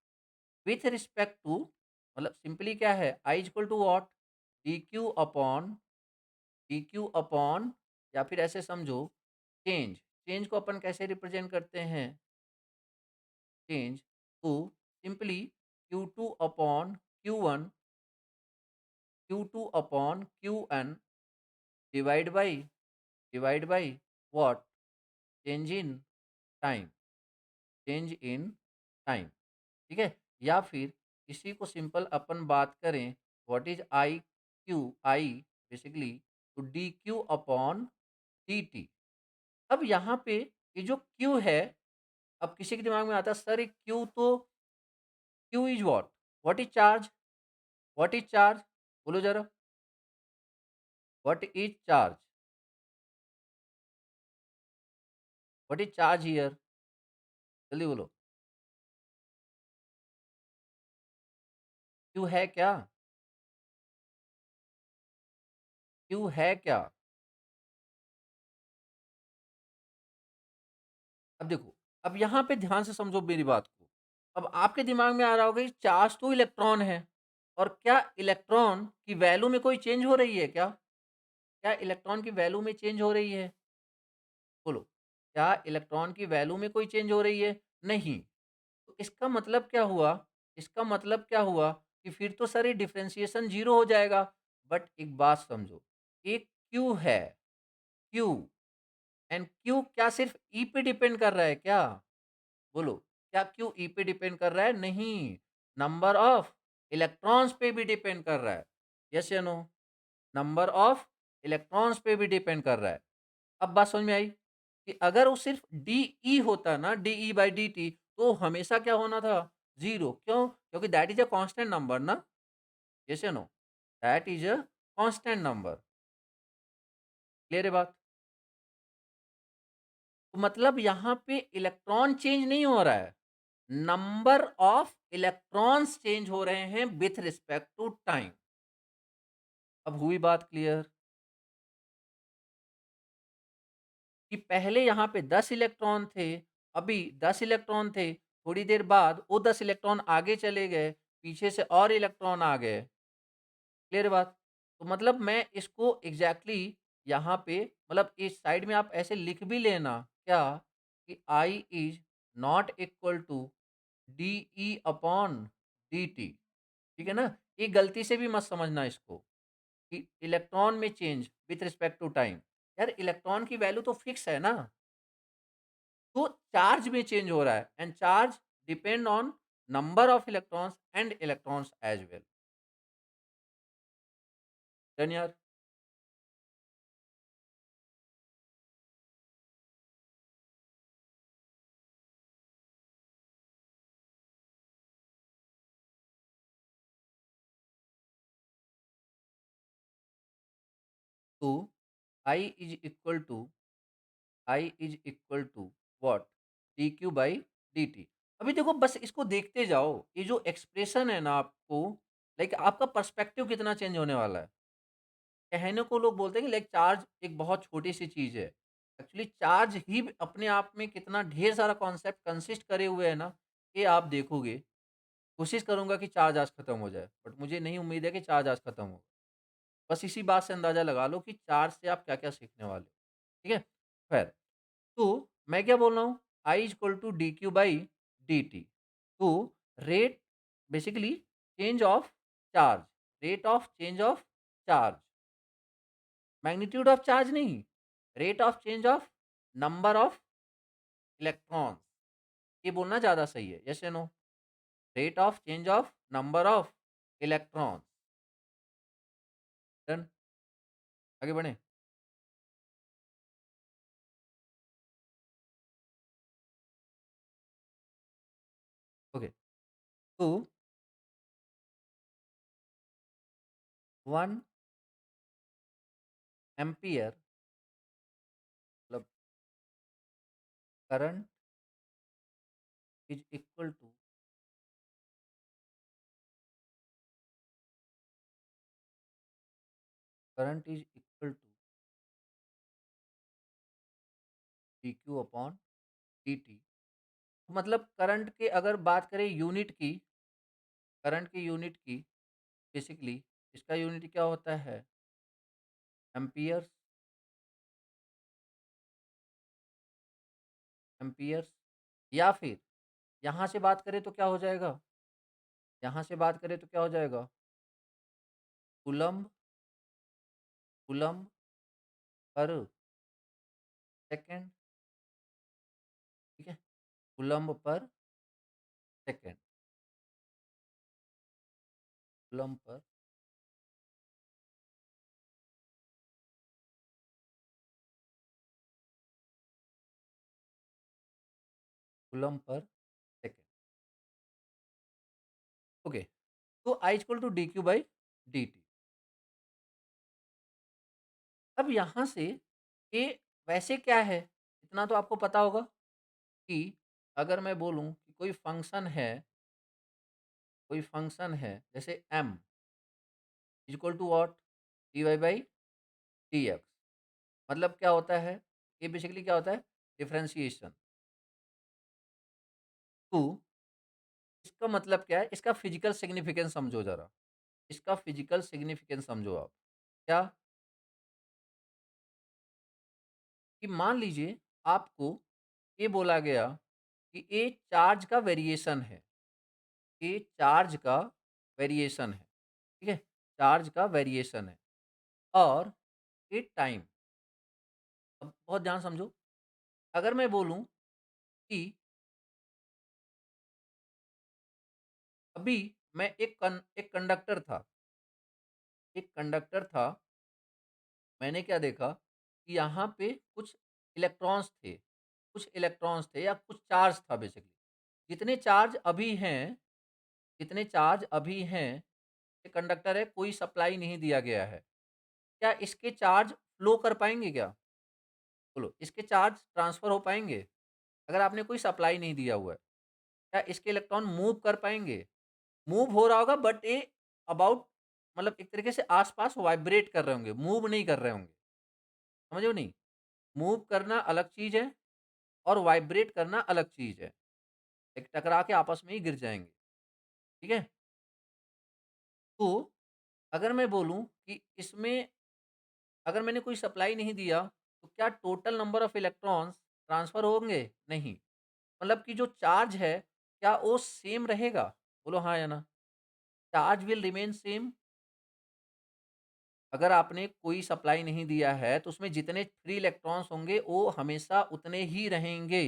विथ रिस्पेक्ट टू मतलब सिंपली क्या है I equal to what D Q upon या फिर ऐसे समझो चेंज चेंज को अपन कैसे रिप्रेजेंट करते हैं change to simply Q two upon Q two upon Q N divide by what change in time change in time ठीक है? या फिर इसी को सिंपल अपन बात करें व्हाट इज आई बेसिकली तो D Q upon D T. अब यहाँ पे ये जो क्यू है, अब किसी के दिमाग में आता है सर ये क्यू तो Q is what is charge what is charge बोलो जरा what is charge what is charge here जल्दी बोलो क्यू है क्या क्यू है क्या अब देखो, अब यहाँ पे ध्यान से समझो मेरी बात को। अब आपके दिमाग में आ रहा होगा कि चार्ज तो इलेक्ट्रॉन है और क्या इलेक्ट्रॉन की वैल्यू में कोई चेंज हो रही है क्या? क्या इलेक्ट्रॉन की वैल्यू में चेंज हो रही है? बोलो, क्या इलेक्ट्रॉन की वैल्यू में कोई चेंज हो रही है? नहीं। तो इसका मतलब क्या हुआ? इसका मतलब क्या हुआ कि फिर तो सर ये डिफरेंशिएशन 0 हो जाएगा। बट एक बात समझो, एक क्यू है, क्यू एंड क्यू क्या सिर्फ ई पे डिपेंड कर रहा है क्या? बोलो, क्या क्यू ई पे डिपेंड कर रहा है? नहीं, नंबर ऑफ इलेक्ट्रॉन्स पे भी डिपेंड कर रहा है। यस या नो? नंबर ऑफ इलेक्ट्रॉन्स पे भी डिपेंड कर रहा है। अब बात समझ में आई कि अगर वो सिर्फ डीई होता ना डीई बाई डी टी तो हमेशा क्या होना था? 0 क्यों? क्योंकि that is a constant number ना? यस या no? That is a constant number. Clear है बात? तो मतलब यहाँ पे इलेक्ट्रॉन चेंज नहीं हो रहा है। नंबर ऑफ इलेक्ट्रॉन्स चेंज हो रहे हैं विथ रिस्पेक्ट टू टाइम। अब हुई बात क्लियर कि पहले यहाँ पे 10 इलेक्ट्रॉन थे, अभी 10 इलेक्ट्रॉन थे, थोड़ी देर बाद वो 10 इलेक्ट्रॉन आगे चले गए, पीछे से और इलेक्ट्रॉन आ गए। क्लियर है बात? तो मतलब मैं इसको एग्ज़ैक्टली यहाँ पे मतलब इस साइड में आप ऐसे लिख भी लेना क्या कि I is not equal to DE upon DT. ठीक है ना? ये गलती से भी मत समझना इसको कि इलेक्ट्रॉन में change with respect to time. यार इलेक्ट्रॉन की वैल्यू तो फिक्स है ना, तो चार्ज में चेंज हो रहा है and charge depend on number of electrons and electrons as well. Done यार? तो I is equal to what D Q by D T. अभी देखो बस इसको देखते जाओ, ये जो एक्सप्रेशन है ना आपको लाइक आपका पर्सपेक्टिव कितना चेंज होने वाला है। कहने को लोग बोलते हैं कि लाइक चार्ज एक बहुत छोटी सी चीज़ है, एक्चुअली चार्ज ही अपने आप में कितना ढेर सारा कॉन्सेप्ट कंसिस्ट करे हुए है ना, ये आप देखोगे। कोशिश करूँगा कि चार्ज आज खत्म हो जाए, बट मुझे नहीं उम्मीद है कि चार्ज आज खत्म हो। बस इसी बात से अंदाज़ा लगा लो कि चार्ज से आप क्या-क्या सीखने वाले हो, ठीक है? ख़ैर, तो मैं क्या बोल रहा हूँ, I equal to dq by dt। तो rate basically change of charge, rate of change of charge, magnitude of charge नहीं, rate of change of number of electrons, ये बोलना ज़्यादा सही है, यस या no? Rate of change of number of electrons. Done? आगे बढ़ें? ओके। तो 1 एम्पीयर मतलब current is equal to current is equal to dq upon dt। मतलब करंट के अगर बात करें यूनिट की, करंट की यूनिट की, बेसिकली इसका यूनिट क्या होता है? एम्पियर्स, एम्पियर्स, या फिर यहाँ से बात करें तो क्या हो जाएगा? यहाँ से बात करें तो क्या हो जाएगा? कूलम्ब, कूलम्ब पर सेकंड, ठीक है? Coulomb per second, coulomb per coulomb per second. Okay. तो I equal to dq by dt। अब यहाँ से ये वैसे क्या है, इतना तो आपको पता होगा कि अगर मैं बोलूँ कि कोई फंक्शन है जैसे m equal to what? dy by dx। मतलब क्या होता है? ये बेसिकली क्या होता है? डिफरेंशिएशन। तो इसका मतलब क्या है? इसका फिजिकल सिग्निफिकेंस समझो ज़रा, इसका फिजिकल सिग्निफिकेंस समझो आप। क्या? कि मान लीजिए आपको ये बोला गया कि ये चार्ज का वेरिएशन है, ये चार्ज का वेरिएशन है, ठीक है? चार्ज का वेरिएशन है और ये टाइम। अब बहुत ध्यान समझो, अगर मैं बोलूँ कि अभी मैं एक कंडक्टर था, एक कंडक्टर था, मैंने क्या देखा कि यहाँ पे कुछ इलेक्ट्रॉन्स थे या कुछ चार्ज था बेसिकली। जितने चार्ज अभी हैं, जितने चार्ज अभी हैं, ये कंडक्टर है, कोई सप्लाई नहीं दिया गया है। क्या इसके चार्ज फ्लो कर पाएँगे क्या? बोलो, इसके चार्ज ट्रांसफ़र हो पाएँगे? अगर आपने कोई सप्लाई नहीं दिया हुआ है, क्या इसके इलेक्ट्रॉन मूव कर पाएँगे? मूव हो रहा होगा बट ये अबाउट मतलब एक तरीके से आस-पास वाइब्रेट कर रहे होंगे, मूव नहीं कर रहे होंगे। समझे हो नहीं? मूव करना अलग चीज़ है और वाइब्रेट करना अलग चीज़ है। एक टकरा के आपस में ही गिर जाएँगे, ठीक है? तो अगर मैं बोलूँ कि इसमें अगर मैंने कोई सप्लाई नहीं दिया, तो क्या total number of electrons transfer होंगे? नहीं। मतलब कि जो चार्ज है, क्या वो सेम रहेगा? बोलो हाँ या ना? Charge will remain same. अगर आपने कोई सप्लाई नहीं दिया है, तो उसमें जितने फ्री इलेक्ट्रॉन्स होंगे, वो हमेशा उतने ही रहेंगे।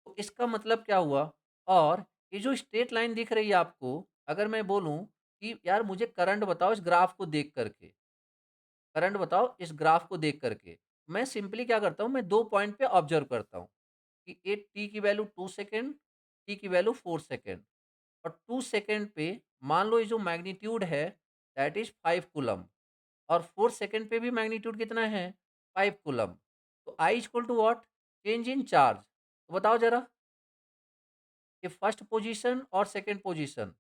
तो इसका मतलब क्या हुआ? और ये जो स्ट्रेट लाइन दिख रही है आपको, अगर मैं बोलूँ कि यार मुझे करंट बताओ इस ग्राफ को देख कर के, करंट बताओ इस ग्राफ को देख कर के। मैं सिंपली क्या करता हूँ, मैं 2 पॉइंट पे ऑब्ज़र्व करता हूँ कि ए टी की वैल्यू 2 सेकंड, टी की वैल्यू 4 सेकंड और 2 सेकंड पे मान लो ये जो मैग्नीट्यूड है दैट इज़ 5 कूलम्ब और 4 सेकंड पे भी मैग्नीट्यूड कितना है? 5 कूलम्ब। तो I equal to what? Change in charge. तो बताओ ज़रा, ये फर्स्ट पोज़ीशन और सेकंड पोज़ीशन,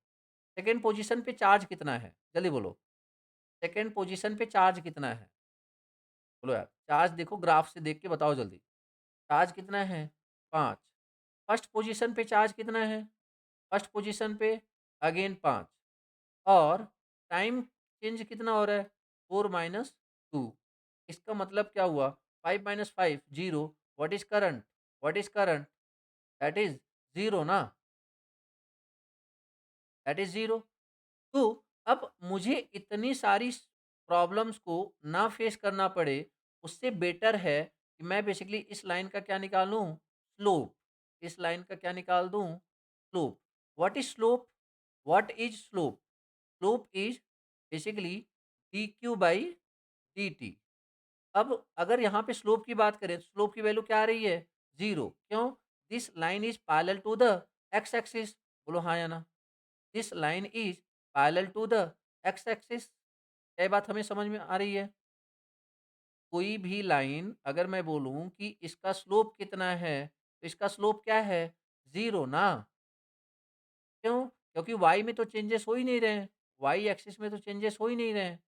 सेकंड पोज़ीशन पे चार्ज कितना है? जल्दी बोलो। सेकंड पोज़ीशन पे चार्ज कितना है? बोलो यार, चार्ज देखो ग्राफ से देख के बताओ जल्दी। चार्ज कितना है? 5। फर्स्ट पोजीशन पे चार्ज कितना है? फर्स्ट पोजीशन पे अगेन 5 और टाइम चेंज कितना हो रहा है? 4 माइनस 2। इसका मतलब क्या हुआ? 5 minus 5 0। What is current? What is current? That is 0 ना? That is 0। तो अब मुझे इतनी सारी प्रॉब्लम्स को ना फेस करना पड़े, उससे बेटर है कि मैं बेसिकली इस लाइन का क्या निकालूं? स्लोप। इस लाइन का क्या निकाल दूं? Slope. What is slope? What is slope? Slope is basically D Q by D T. अब अगर यहाँ पे स्लोप की बात करें, स्लोप की वैल्यू क्या आ रही है? 0। क्यों? This line is parallel to the X axis. बोलो हाँ या ना? This line is parallel to the X axis. ये बात हमें समझ में आ रही है? कोई भी लाइन अगर मैं बोलूं कि इसका स्लोप कितना है, तो इसका स्लोप क्या है? 0 ना? क्यों? क्योंकि वाई में तो चेंजेस हो ही नहीं रहे हैं। वाई एक्सिस में तो चेंजेस हो ही नहीं रहे हैं।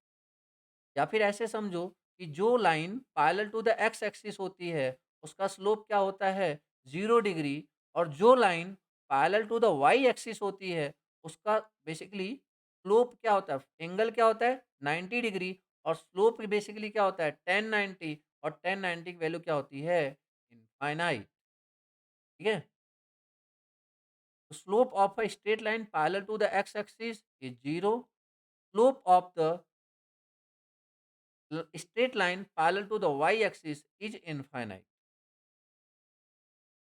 या फिर ऐसे समझो कि जो line parallel to the X axis होती है, उसका स्लोप क्या होता है? 0 डिग्री। और जो line parallel to the Y axis होती है, उसका बेसिकली स्लोप क्या होता है? एंगल क्या होता है? 90 डिग्री। और स्लोप बेसिकली क्या होता है? 1090। और 1090 की वैल्यू क्या होती है? इनफाइनाइट। ठीक है? Slope of a straight line parallel to the X axis is 0। Slope of the straight line parallel to the Y axis is infinite.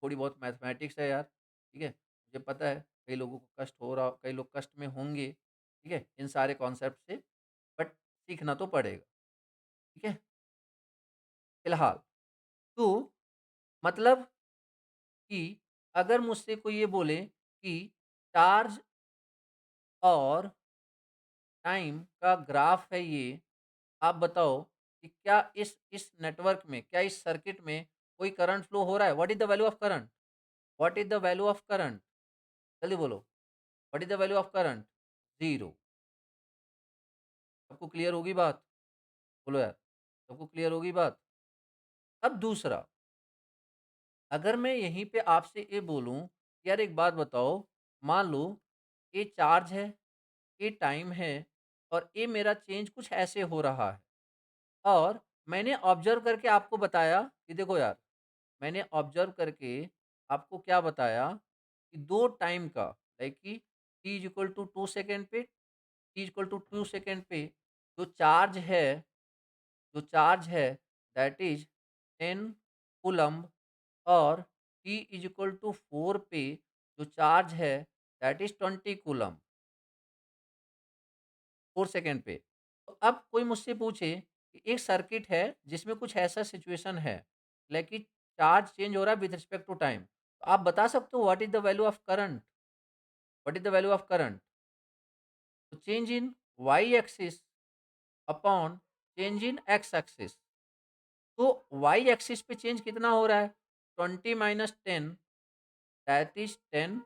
थोड़ी बहुत मैथमेटिक्स है यार, ठीक है? मुझे पता है कई लोगों को कष्ट हो रहा, कई लोग कष्ट में होंगे, ठीक है, इन सारे कॉन्सेप्ट से, बट सीखना तो पड़ेगा, ठीक है? फिलहाल तो मतलब कि अगर मुझसे कोई ये बोले कि चार्ज और टाइम का ग्राफ है ये, आप बताओ कि क्या इस नेटवर्क में, क्या इस सर्किट में कोई करंट फ्लो हो रहा है? What is the value of current? What is the value of current? जल्दी बोलो। What is the value of current? 0। सबको क्लियर होगी बात? बोलो यार, सबको क्लियर होगी बात? अब दूसरा, अगर मैं यहीं पे आपसे ये बोलूं, यार एक बात बताओ, मान लो ये चार्ज है, ये टाइम है, और ये मेरा चेंज कुछ ऐसे हो रहा है, और मैंने ऑब्जर्व करके आपको बताया कि देखो यार, मैंने ऑब्जर्व करके आपको क्या बताया कि दो टाइम का, लाइक कि t is equal to 2 second पे, t is equal to 2 second पे जो चार्ज है, जो चार्ज है दैट इज 10 कूलम्ब, और t इज इक्वल टू 4 पे जो चार्ज है दैट इज 20 कूलम्ब 4 सेकेंड पे। तो अब कोई मुझसे पूछे कि एक सर्किट है जिसमें कुछ ऐसा सिचुएशन है, लेकिन चार्ज चेंज हो रहा है विद रिस्पेक्ट टू टाइम, तो आप बता सकते हो what is the value of current? What is the value of current? तो change in Y axis upon change in X axis. तो वाई एक्सिस पे चेंज कितना हो रहा है? 20 - 10, that is 10,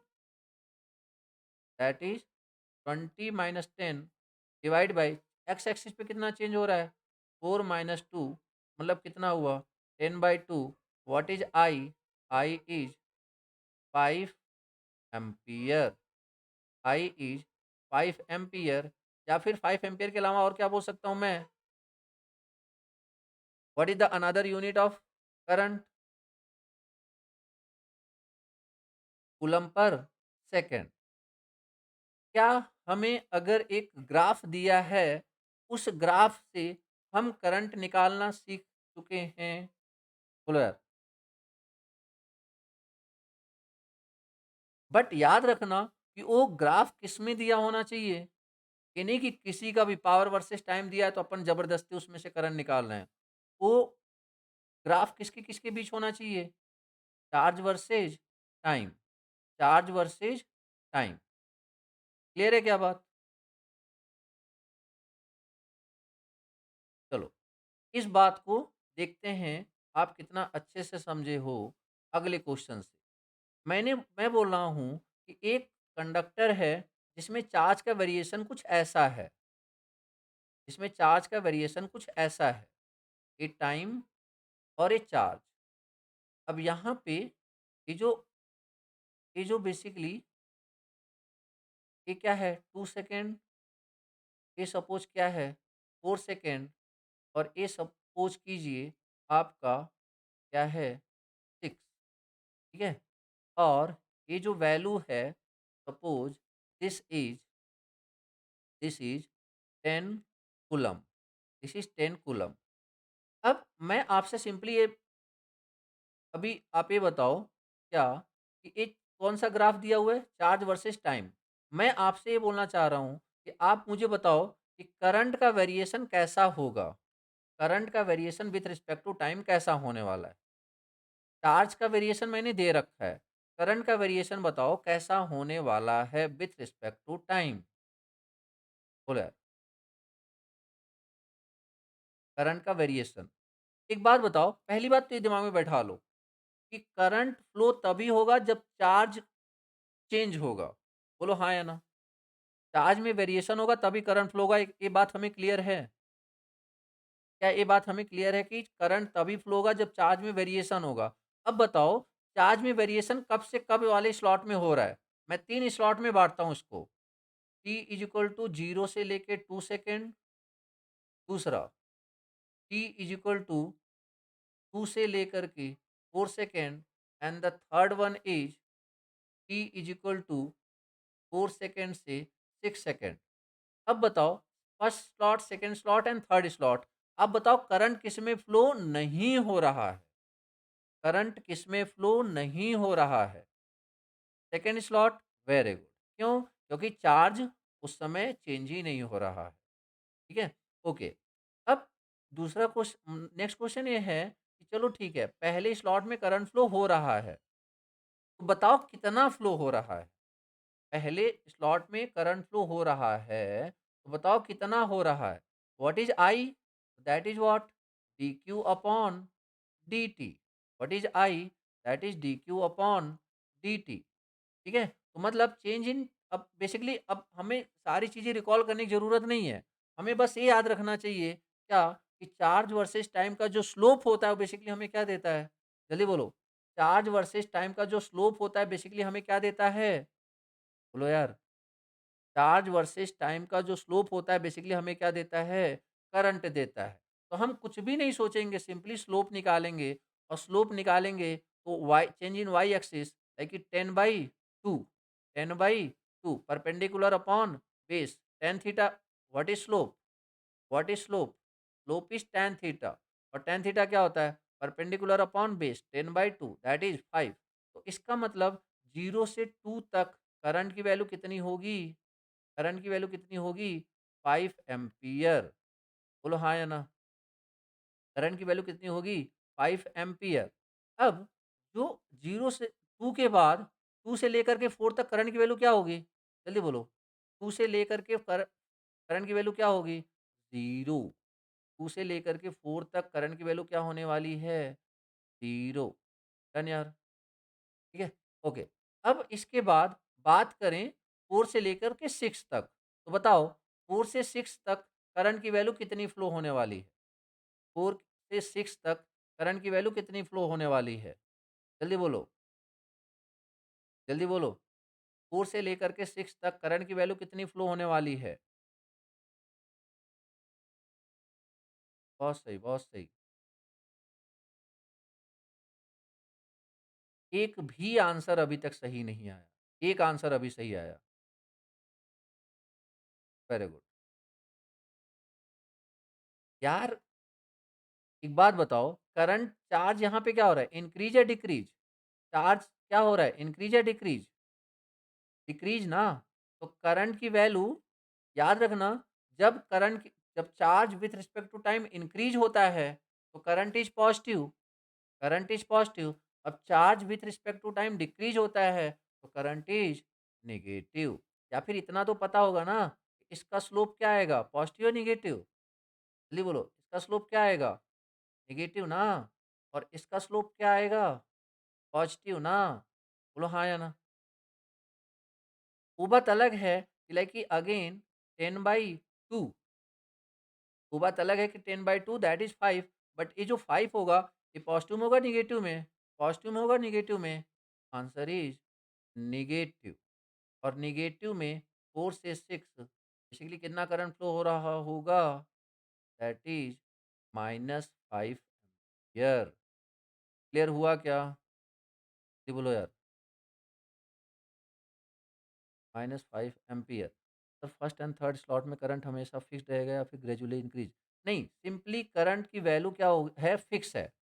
that is 20 - 10 divide by X axis पे कितना change हो रहा है? 4 - 2, मतलब कितना हुआ? 10/2। What is I? I is 5 ampere. I is 5 ampere. या फिर 5 एम्पियर के अलावा और क्या बोल सकता हूँ मैं? What is the another unit of current? Coulomb per second. क्या हमें अगर एक ग्राफ दिया है, उस ग्राफ से हम करंट निकालना सीख चुके हैं? बोलो यार। बट याद रखना कि वो ग्राफ किस में दिया होना चाहिए। ये नहीं कि किसी का भी पावर वर्सेस टाइम दिया है तो अपन जबरदस्ती उसमें से करंट निकाल रहे हैं। वो ग्राफ किसके किसके बीच होना चाहिए? Charge versus time. Charge versus time. Clear है क्या बात? चलो, इस बात को देखते हैं आप कितना अच्छे से समझे हो अगले क्वेश्चन से। मैं बोल रहा हूँ कि एक कंडक्टर है जिसमें चार्ज का वेरिएशन कुछ ऐसा है, जिसमें चार्ज का वेरिएशन कुछ ऐसा है। ए टाइम और ए चार्ज। अब यहाँ पे ये जो बेसिकली ये क्या है 2 सेकंड, ये सपोज़ क्या है 4 सेकंड और ये सपोज़ कीजिए आपका क्या है 6, ठीक है? और ये जो वैल्यू है suppose this is this is 10 coulomb, this is 10 coulomb. अब मैं आपसे सिंपली ये अभी आप ये बताओ क्या कि एक कौन-सा ग्राफ दिया हुआ है चार्ज वर्सेस टाइम। मैं आपसे ये बोलना चाह रहा हूँ कि आप मुझे बताओ कि करंट का वेरिएशन कैसा होगा? करंट का variation with respect to time कैसा होने वाला है? चार्ज का वेरिएशन मैंने दे रखा है। करंट का वेरिएशन बताओ कैसा होने वाला है विथ रिस्पेक्ट टू टाइम? बोलो यार, करंट का वेरिएशन। एक बात बताओ, पहली बात तो ये दिमाग में बैठा लो कि करंट फ्लो तभी होगा जब चार्ज चेंज होगा। बोलो हाँ या ना? चार्ज में वेरिएशन होगा तभी करंट फ्लो होगा, ये बात हमें क्लियर है? क्या ये बात हमें क्लियर है कि करंट तभी फ्लो होगा जब चार्ज में वेरिएशन होगा? अब बताओ चार्ज में वेरिएशन कब से कब वाले स्लॉट में हो रहा है? मैं 3 स्लॉट में बाँटता हूँ इसको। t इज़ इक्वल टू 0 से लेके 2 सेकंड, दूसरा t इज़ इक्वल टू 2 से लेकर के 4 second and the third one is t is equal to 4 second से 6 सेकंड। अब बताओ first slot, second slot and third slot. अब बताओ करंट किसमें फ्लो नहीं हो रहा है? करंट किसमें फ्लो नहीं हो रहा है? Second slot, very good. क्यों? क्योंकि चार्ज उस समय चेंज ही नहीं हो रहा है। ठीक है? ओके। अब दूसरा नेक्स्ट क्वेश्चन ये है कि चलो ठीक है, पहले स्लॉट में करंट फ्लो हो रहा है, तो बताओ कितना फ्लो हो रहा है? पहले स्लॉट में करंट फ्लो हो रहा है, तो बताओ कितना हो रहा है? What is I? That is what? dq upon dt। What is I? That is dq upon dt। ठीक है? तो मतलब चेंज इन, अब बेसिकली अब हमें सारी चीज़ें रिकॉल करने की ज़रूरत नहीं है। हमें बस ये याद रखना चाहिए क्या कि चार्ज वर्सेस टाइम का जो स्लोप होता है वो बेसिकली हमें क्या देता है? जल्दी बोलो। चार्ज वर्सेस टाइम का जो स्लोप होता है बेसिकली हमें क्या देता है? बोलो यार। चार्ज वर्सेस टाइम का जो स्लोप होता है बेसिकली हमें क्या देता है? करंट देता है। तो हम कुछ भी नहीं सोचेंगे, सिंपली स्लोप निकालेंगे और स्लोप निकालेंगे तो Y change in Y axis like कि 10/2, 10/2 perpendicular upon base tan theta. What is slope? What is slope? Slope is tan theta और tan थीटा क्या होता है? Perpendicular upon base 10/2 that is 5। तो इसका मतलब 0 से 2 तक करंट की वैल्यू कितनी होगी? करंट की वैल्यू कितनी होगी? 5 एम्पियर। बोलो हाँ या ना? करंट की वैल्यू कितनी होगी? 5 एम्पियर। अब जो 0 से 2 के बाद 2 से लेकर के 4 तक करंट की वैल्यू क्या होगी? जल्दी बोलो। 2 से लेकर के करंट की वैल्यू क्या होगी? 0। 2 से लेकर के 4 तक करंट की वैल्यू क्या होने वाली है? 0। डन यार? ठीक है? ओके। अब इसके बाद बात करें 4 से लेकर के 6 तक। तो बताओ 4 से 6 तक करंट की वैल्यू कितनी फ्लो होने वाली है? 4 से 6 तक करंट की वैल्यू कितनी फ्लो होने वाली है? जल्दी बोलो, जल्दी बोलो। 4 से लेकर के 6 तक करंट की वैल्यू कितनी फ्लो होने वाली है? बहुत सही, बहुत सही। एक भी आंसर अभी तक सही नहीं आया। एक आंसर अभी सही आया। Very good. यार एक बात बताओ, करंट चार्ज यहाँ पे क्या हो रहा है? इंक्रीज या डिक्रीज? चार्ज क्या हो रहा है? इंक्रीज या डिक्रीज? डिक्रीज ना। तो करंट की वैल्यू याद रखना, जब charge with respect to time increase होता है तो current is positive, current is positive. अब charge with respect to time decrease होता है तो करंट इज नेगेटिव। या फिर इतना तो पता होगा ना, इसका स्लोप क्या आएगा? पॉजिटिव या निगेटिव? जल्दी बोलो, इसका स्लोप क्या आएगा? नेगेटिव ना। और इसका स्लोप क्या आएगा? पॉजिटिव ना। बोलो हाँ या ना? वो बात अलग है कि लाइक कि अगेन 10/2, वो बात अलग है कि 10/2 दैट इज 5। बट ये जो 5 होगा, ये पॉज़िटिव में होगा नेगेटिव में? पॉज़िटिव में होगा नेगेटिव में? Answer is negative. और नेगेटिव में 4 से 6 बेसिकली कितना करंट फ्लो हो रहा होगा? That is -5 ampere. क्लियर हुआ क्या? जी बोलो यार। -5 एम्पियर। तो फर्स्ट एंड थर्ड स्लॉट में करंट हमेशा फिक्स्ड रहेगा या फिर ग्रेजुअली इंक्रीज़? नहीं, सिंपली करंट की वैल्यू क्या हो है, फिक्स है,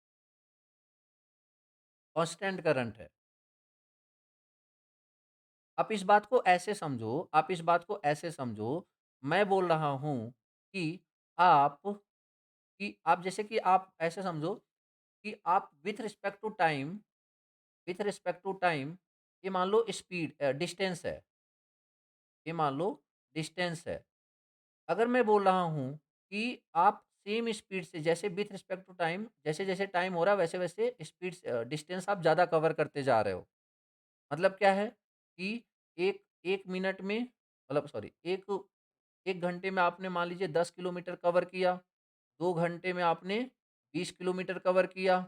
कांस्टेंट करंट है। आप इस बात को ऐसे समझो, आप इस बात को ऐसे समझो, मैं बोल रहा हूँ कि आप आप जैसे कि आप ऐसे समझो कि आप विथ रिस्पेक्ट टू टाइम, ये मान लो डिस्टेंस है, ये मान लो डिस्टेंस है। अगर मैं बोल रहा हूँ कि आप सेम स्पीड से, जैसे विथ रिस्पेक्ट टू टाइम, जैसे-जैसे टाइम हो रहा है वैसे-वैसे डिस्टेंस आप ज़्यादा कवर करते जा रहे हो। मतलब क्या है कि 1 मिनट में, मतलब सॉरी, 1 घंटे में आपने मान लीजिए 10 किलोमीटर कवर किया, 2 घंटे में आपने 20 किलोमीटर कवर किया।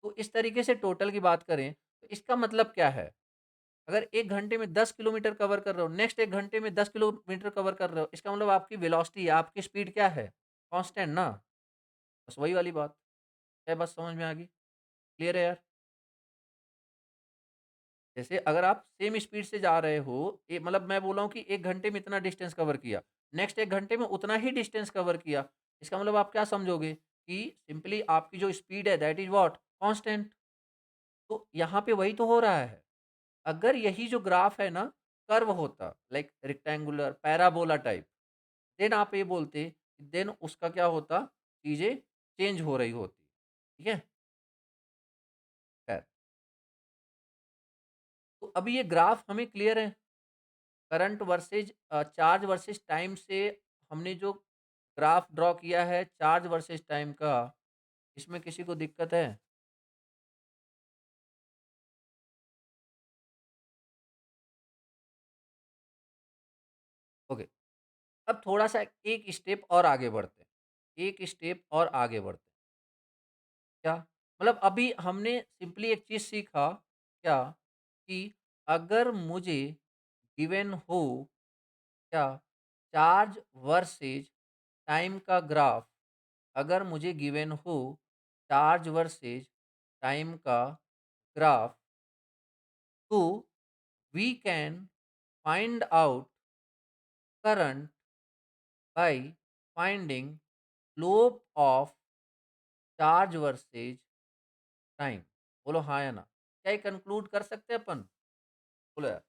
तो इस तरीके से टोटल की बात करें, तो इसका मतलब क्या है? अगर 1 घंटे में 10 किलोमीटर कवर कर रहे हो, नेक्स्ट 1 घंटे में 10 किलोमीटर कवर कर रहे हो, इसका मतलब आपकी वेलोसिटी, आपकी स्पीड क्या है? कांस्टेंट ना? बस वही वाली बात। क्या बात समझ में आ गई? क्लियर है यार? जैसे अगर आप सेम स्पीड से जा रहे हो, मतलब मैं बोल रहा हूँ कि 1 घंटे में इतना डिस्टेंस कवर किया, नेक्स्ट 1 घंटे में उतना ही डिस्टेंस कवर किया। इसका मतलब आप क्या समझोगे कि सिंपली आपकी जो स्पीड है दैट इज़ व्हाट? कांस्टेंट। तो यहाँ पे वही तो हो रहा है। अगर यही जो ग्राफ है ना, कर्व होता, like rectangular, parabola type, then आप ये बोलते, देन उसका क्या होता, चीज़ें चेंज हो रही होती। ठीक है? खैर, तो अभी ये ग्राफ हमें क्लियर है। Current versus charge versus time से हमने जो ग्राफ ड्रॉ किया है चार्ज वर्सेज टाइम का, इसमें किसी को दिक्कत है? ओके। अब थोड़ा-सा एक स्टेप और आगे बढ़ते हैं, एक स्टेप और आगे बढ़ते हैं। क्या? मतलब अभी हमने सिंपली एक चीज़ सीखा, क्या? कि अगर मुझे गिवन हो, क्या? चार्ज वर्सेज टाइम का ग्राफ, अगर मुझे गिवन हो चार्ज वर्सेज टाइम का ग्राफ, तो we can find out current by finding slope of charge versus time. बोलो हाँ या ना? क्या ये कंक्लूड कर सकते हैं अपन? बोलो यार।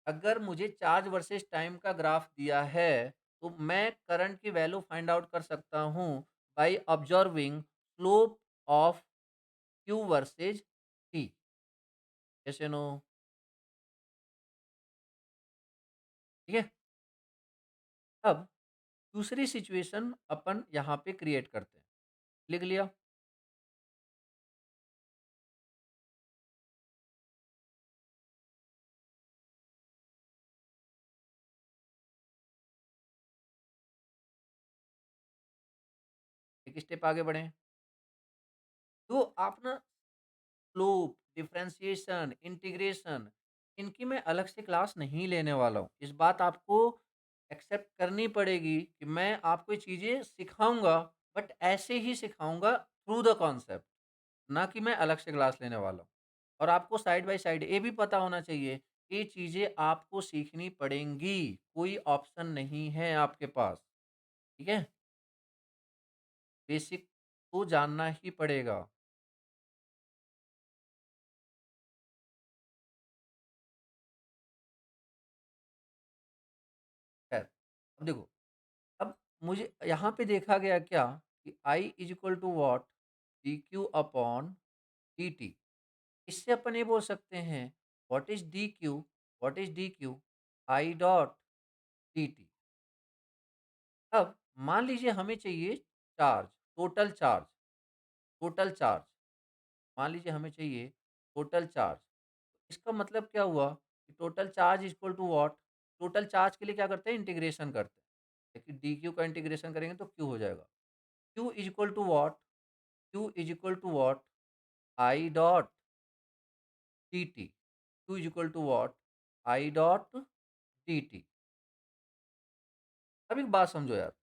अगर मुझे चार्ज वर्सेज टाइम का ग्राफ दिया है, तो मैं करंट की वैल्यू फाइंड आउट कर सकता हूँ by observing slope of Q versus T. Yes या नो? ठीक है? अब दूसरी सिचुएशन अपन यहाँ पे क्रिएट करते हैं। लिख लिया? एक स्टेप आगे बढ़ें। तो आप ना स्लोप, डिफरेंशिएशन, इंटीग्रेशन, इनकी मैं अलग से क्लास नहीं लेने वाला हूँ। इस बात आपको एक्सेप्ट करनी पड़ेगी कि मैं आपको ये चीज़ें सिखाऊँगा, बट ऐसे ही सिखाऊँगा थ्रू द कॉन्सेप्ट, ना कि मैं अलग से क्लास लेने वाला हूँ। और आपको साइड बाय साइड ये भी पता होना चाहिए कि ये चीज़ें आपको सीखनी पड़ेंगी, कोई ऑप्शन नहीं है आपके पास, ठीक है? बेसिक तो जानना ही पड़ेगा। खैर, अब देखो, अब मुझे यहाँ पे देखा गया क्या कि I is equal to what, D Q upon D T. इससे अपन ये बोल सकते हैं, what is D Q, I dot D T. अब मान लीजिए हमें चाहिए charge, total charge, total charge, मान लीजिए हमें चाहिए टोटल चार्ज। इसका मतलब क्या हुआ कि total charge is equal to what, total charge के लिए क्या करते हैं, इंटीग्रेशन करते हैं। देखिए डी क्यू का इंटीग्रेशन करेंगे तो क्यू हो जाएगा, Q is equal to what? Q is equal to what? I dot dt. Q is equal to what? I dot dt. अब एक बात समझो यार,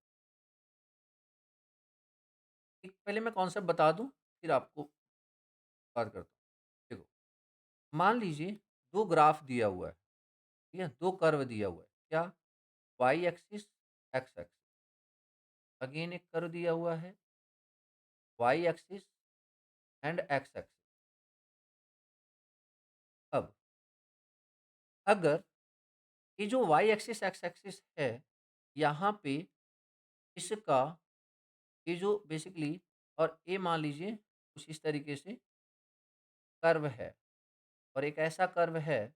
एक पहले मैं कॉन्सेप्ट बता दूं, फिर आपको बात करता हूँ। देखो, मान लीजिए दो ग्राफ दिया हुआ है, ठीक है, दो कर्व दिया हुआ है, क्या? Y axis, X axis. Again एक कर्व दिया हुआ है, Y axis and X axis. अब अगर ये जो वाई एक्सिस एक्स एक्सिस है, यहाँ पे इसका ये जो बेसिकली, और ये मान लीजिए कुछ इस तरीके से कर्व है, और एक ऐसा कर्व है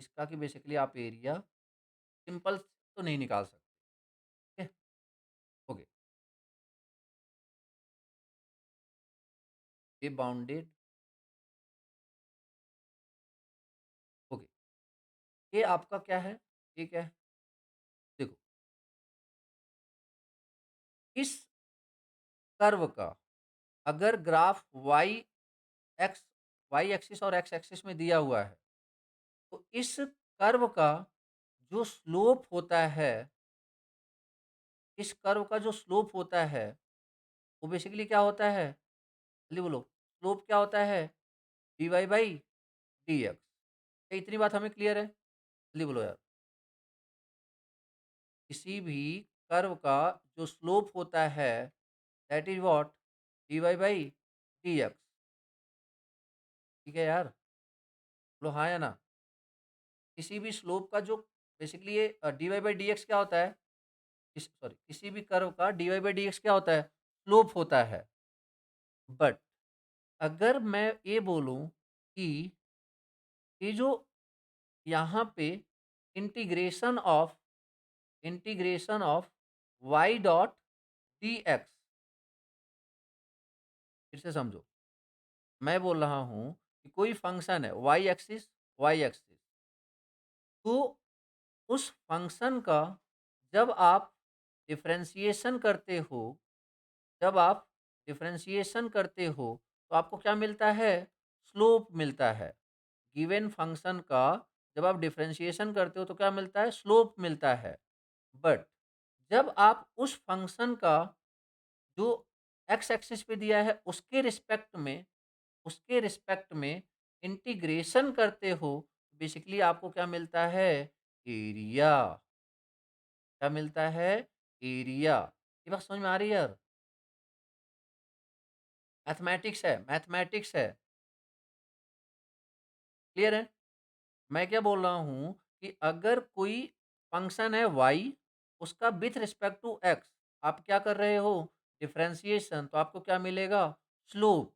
जिसका कि बेसिकली आप एरिया सिंपल तो नहीं निकाल सकते, ठीक है? ओके, ये बाउंडेड, ओके, ये आपका क्या है? ये क्या है? देखो, इस कर्व का अगर ग्राफ एक्स वाई एक्सिस और एक्स एक्सिस में दिया हुआ है, तो इस कर्व का जो स्लोप होता है, इस कर्व का जो स्लोप होता है, वो बेसिकली क्या होता है? जल्दी बोलो, स्लोप क्या होता है? D y by d x. क्या इतनी बात हमें क्लियर है? जल्दी बोलो यार। किसी भी कर्व का जो स्लोप होता है, that is what? D y by d x. ठीक है यार, बोलो हाँ या ना? किसी भी स्लोप का जो बेसिकली ये d y by d x क्या होता है? सॉरी, किसी भी कर्व का d y by d x क्या होता है? स्लोप होता है। बट अगर मैं ये बोलूं कि ये जो यहाँ पे integration of y dot d x, फिर से समझो, मैं बोल रहा हूँ कि कोई फंक्शन है वाई एक्सिस, तो उस फंक्शन का जब आप डिफरेंशिएशन करते हो, जब आप डिफरेंशिएशन करते हो, तो आपको क्या मिलता है? स्लोप मिलता है। गिवन फंक्शन का जब आप डिफरेंशिएशन करते हो तो क्या मिलता है? स्लोप मिलता है। बट जब आप उस फंक्शन का जो एक्स एक्सिस पे दिया है उसके रिस्पेक्ट में इंटीग्रेशन करते हो, बेसिकली आपको क्या मिलता है? एरिया। क्या मिलता है? एरिया। ये बात समझ में आ रही है यार? मैथमेटिक्स है। क्लियर है? मैं क्या बोल रहा हूँ कि अगर कोई फंक्शन है वाई, उसका विथ रिस्पेक्ट टू एक्स आप क्या कर रहे हो? डिफरेंशिएशन, तो आपको क्या मिलेगा? स्लोप।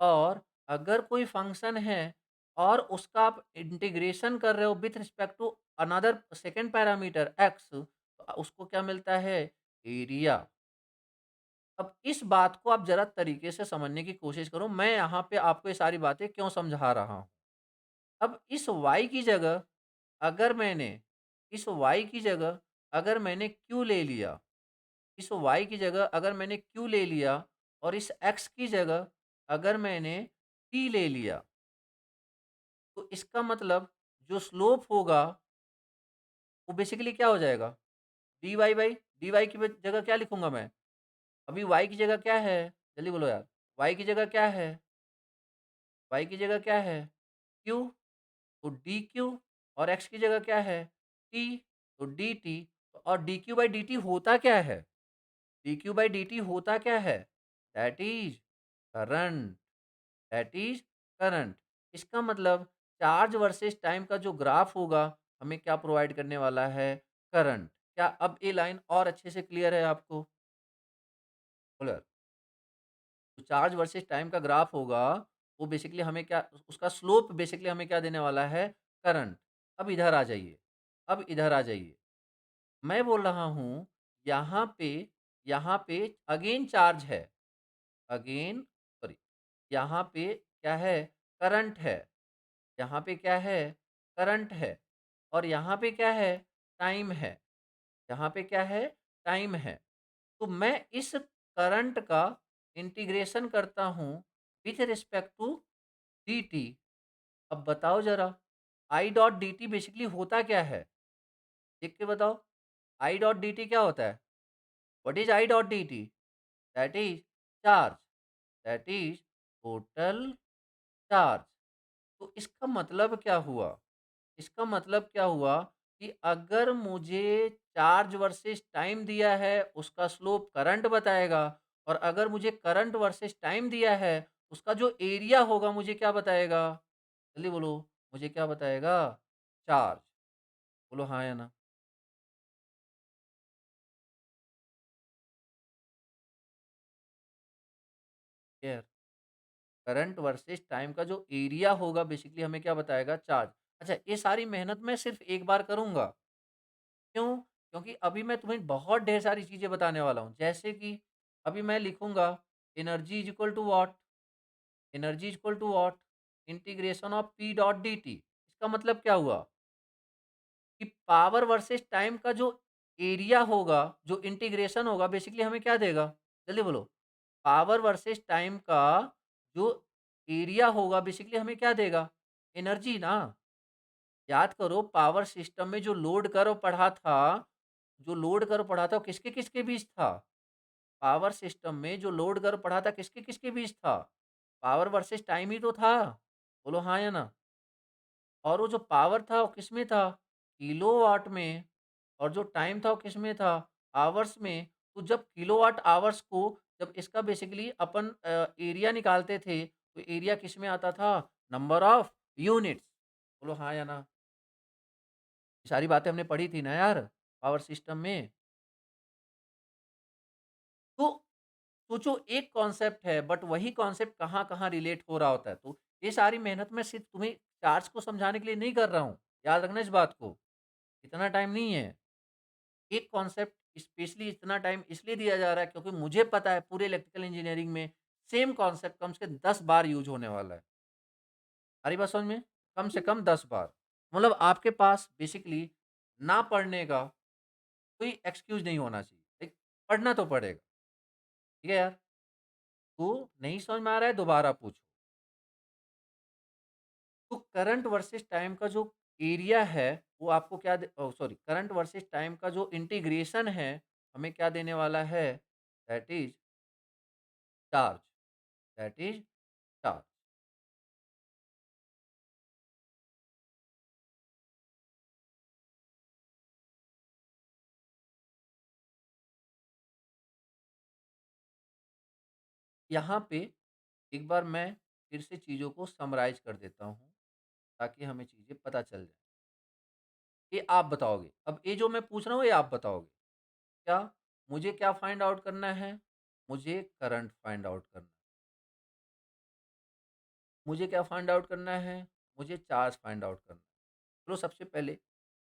और अगर कोई फंक्शन है और उसका आप इंटीग्रेशन कर रहे हो with respect to another second parameter x, तो उसको क्या मिलता है? एरिया। अब इस बात को आप जरा तरीके से समझने की कोशिश करो, मैं यहाँ पे आपको ये सारी बातें क्यों समझा रहा हूँ। अब इस y की जगह अगर मैंने इस y की जगह अगर मैंने q ले लिया, इस y की जगह अगर मैंने q ले लिया, और इस x की जगह अगर मैंने t ले लिया, तो इसका मतलब जो स्लोप होगा वो बेसिकली क्या हो जाएगा? D y by d y की जगह क्या लिखूंगा मैं? अभी y की जगह क्या है? जल्दी बोलो यार। y की जगह क्या है? y की जगह क्या है? q। तो डी क्यू। और x की जगह क्या है? t। तो डी टी। और D Q by D T होता क्या है? D Q by D T होता क्या है? That is current. That is current. इसका मतलब चार्ज वर्सेस टाइम का जो ग्राफ होगा, हमें क्या प्रोवाइड करने वाला है? करंट। क्या अब ये लाइन और अच्छे से क्लियर है आपको? बोलो यार। जो चार्ज वर्सेस टाइम का ग्राफ होगा, वो बेसिकली हमें क्या, उसका स्लोप बेसिकली हमें क्या देने वाला है? करंट। अब इधर आ जाइए, अब इधर आ जाइए। मैं बोल रहा हूँ यहाँ पे यहाँ पे अगेन चार्ज है, अगेन सॉरी, यहाँ पे क्या है? करंट है। यहाँ पे क्या है? करंट है। और यहाँ पे क्या है? टाइम है। यहाँ पे क्या है? टाइम है। तो मैं इस करंट का इंटीग्रेशन करता हूँ विथ रिस्पेक्ट टू dt। अब बताओ ज़रा, I डॉट dt बेसिकली होता क्या है? देख के बताओ, I डॉट dt क्या होता है? What is I dot dt? That is charge, that is total charge. तो इसका मतलब क्या हुआ? इसका मतलब क्या हुआ कि अगर मुझे चार्ज वर्सेस टाइम दिया है, उसका स्लोप करंट बताएगा, और अगर मुझे करंट वर्सेस टाइम दिया है, उसका जो एरिया होगा मुझे क्या बताएगा? जल्दी बोलो, मुझे क्या बताएगा? चार्ज। बोलो हाँ या ना? क्लियर? करंट वर्सेस टाइम का जो एरिया होगा बेसिकली हमें क्या बताएगा? चार्ज। अच्छा, ये सारी मेहनत मैं सिर्फ एक बार करूँगा। क्यों? क्योंकि अभी मैं तुम्हें बहुत ढेर सारी चीज़ें बताने वाला हूँ। जैसे कि अभी मैं लिखूँगा energy is equal to what? Energy is equal to what? Integration of P dot dt। इसका मतलब क्या हुआ? कि पावर वर्सेस टाइम का जो एरिया होगा, जो इंटीग्रेशन होगा बेसिकली हमें क्या देगा? जल्दी बोलो। पावर वर्सेस टाइम का जो एरिया होगा बेसिकली हमें क्या देगा? एनर्जी ना। याद करो, पावर सिस्टम में जो लोड कर्व पढ़ा था, जो लोड कर्व पढ़ा था वो किसके-किसके बीच था? पावर सिस्टम में जो लोड कर्व पढ़ा था किसके-किसके बीच था? पावर वर्सेस टाइम ही तो था। बोलो हाँ या ना? और वो जो पावर था वो किसमें था? किलोवाट में। और जो टाइम था वो किसमें था? आवर्स में। तो जब किलोवाट आवर्स को जब इसका बेसिकली अपन एरिया निकालते थे, तो एरिया किसमें आता था? Number of units. बोलो हाँ या ना? ये सारी बातें हमने पढ़ी थी ना यार, पावर सिस्टम में। तो सोचो, एक कॉन्सेप्ट है बट वही कॉन्सेप्ट कहाँ-कहाँ रिलेट हो रहा होता है। तो ये सारी मेहनत मैं सिर्फ़ तुम्हें चार्ज को समझाने के लिए नहीं कर रहा हूँ। याद रखना इस बात को, इतना टाइम नहीं है। एक कॉन्सेप्ट स्पेशली इतना टाइम इसलिए दिया जा रहा है क्योंकि मुझे पता है पूरे इलेक्ट्रिकल इंजीनियरिंग में सेम कॉन्सेप्ट कम से कम 10 बार यूज़ होने वाला है। आ रही बात समझ में? कम से कम 10 बार। मतलब आपके पास बेसिकली ना पढ़ने का कोई एक्सक्यूज़ नहीं होना चाहिए। एक पढ़ना तो पड़ेगा। ठीक है यार? तो नहीं समझ में आ रहा है दोबारा पूछो। तो करंट वर्सेस टाइम का जो एरिया है वो आपको क्या सॉरी, करंट वर्सेस टाइम का जो इंटीग्रेशन है हमें क्या देने वाला है? That is charge, that is charge. यहाँ पे एक बार मैं फिर से चीज़ों को समराइज कर देता हूँ ताकि हमें चीज़ें पता चल जाए। ये आप बताओगे, अब ये जो मैं पूछ रहा हूँ ये आप बताओगे। क्या? मुझे क्या फाइंड आउट करना है? मुझे करंट फाइंड आउट करना है। मुझे क्या फाइंड आउट करना है? मुझे चार्ज फाइंड आउट करना है। चलो सबसे पहले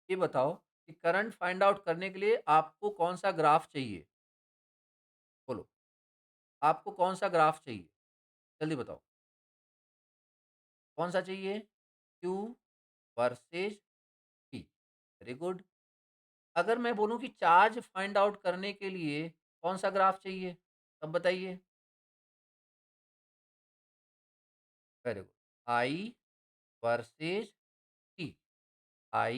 ये बताओ कि करंट फाइंड आउट करने के लिए आपको कौन-सा ग्राफ चाहिए? बोलो, आपको कौन-सा ग्राफ चाहिए? जल्दी बताओ, कौन-सा चाहिए? Q versus P। Very good. अगर मैं बोलूँ कि चार्ज फाइंड आउट करने के लिए कौन-सा ग्राफ चाहिए? तब बताइए। Very good. I versus T, I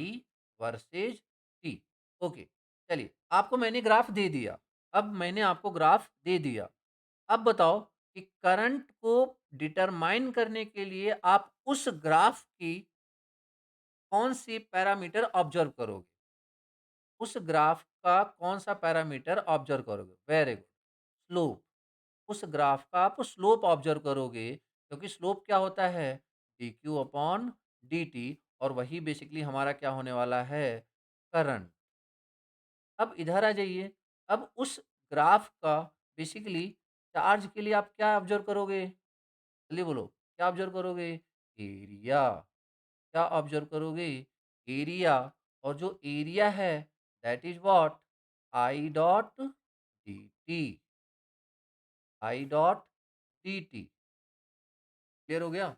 versus T। Okay, चलिए आपको मैंने ग्राफ दे दिया। अब मैंने आपको ग्राफ दे दिया। अब बताओ कि करंट को डिटरमाइन करने के लिए आप उस ग्राफ की कौन सी पैरामीटर ऑब्जर्व करोगे? उस ग्राफ का कौन सा पैरामीटर ऑब्जर्व करोगे? Very good, slope. उस ग्राफ का आप स्लोप ऑब्जर्व करोगे क्योंकि स्लोप क्या होता है? dq अपॉन dt, और वही बेसिकली हमारा क्या होने वाला है? करंट। अब इधर आ जाइए। अब उस ग्राफ का बेसिकली चार्ज के लिए आप क्या ऑब्जर्व करोगे? जल्दी बोलो, क्या ऑब्जर्व करोगे? एरिया। क्या ऑब्जर्व करोगे? एरिया। और जो एरिया है that is what? I dot dt। I dot dt। Clear हो गया?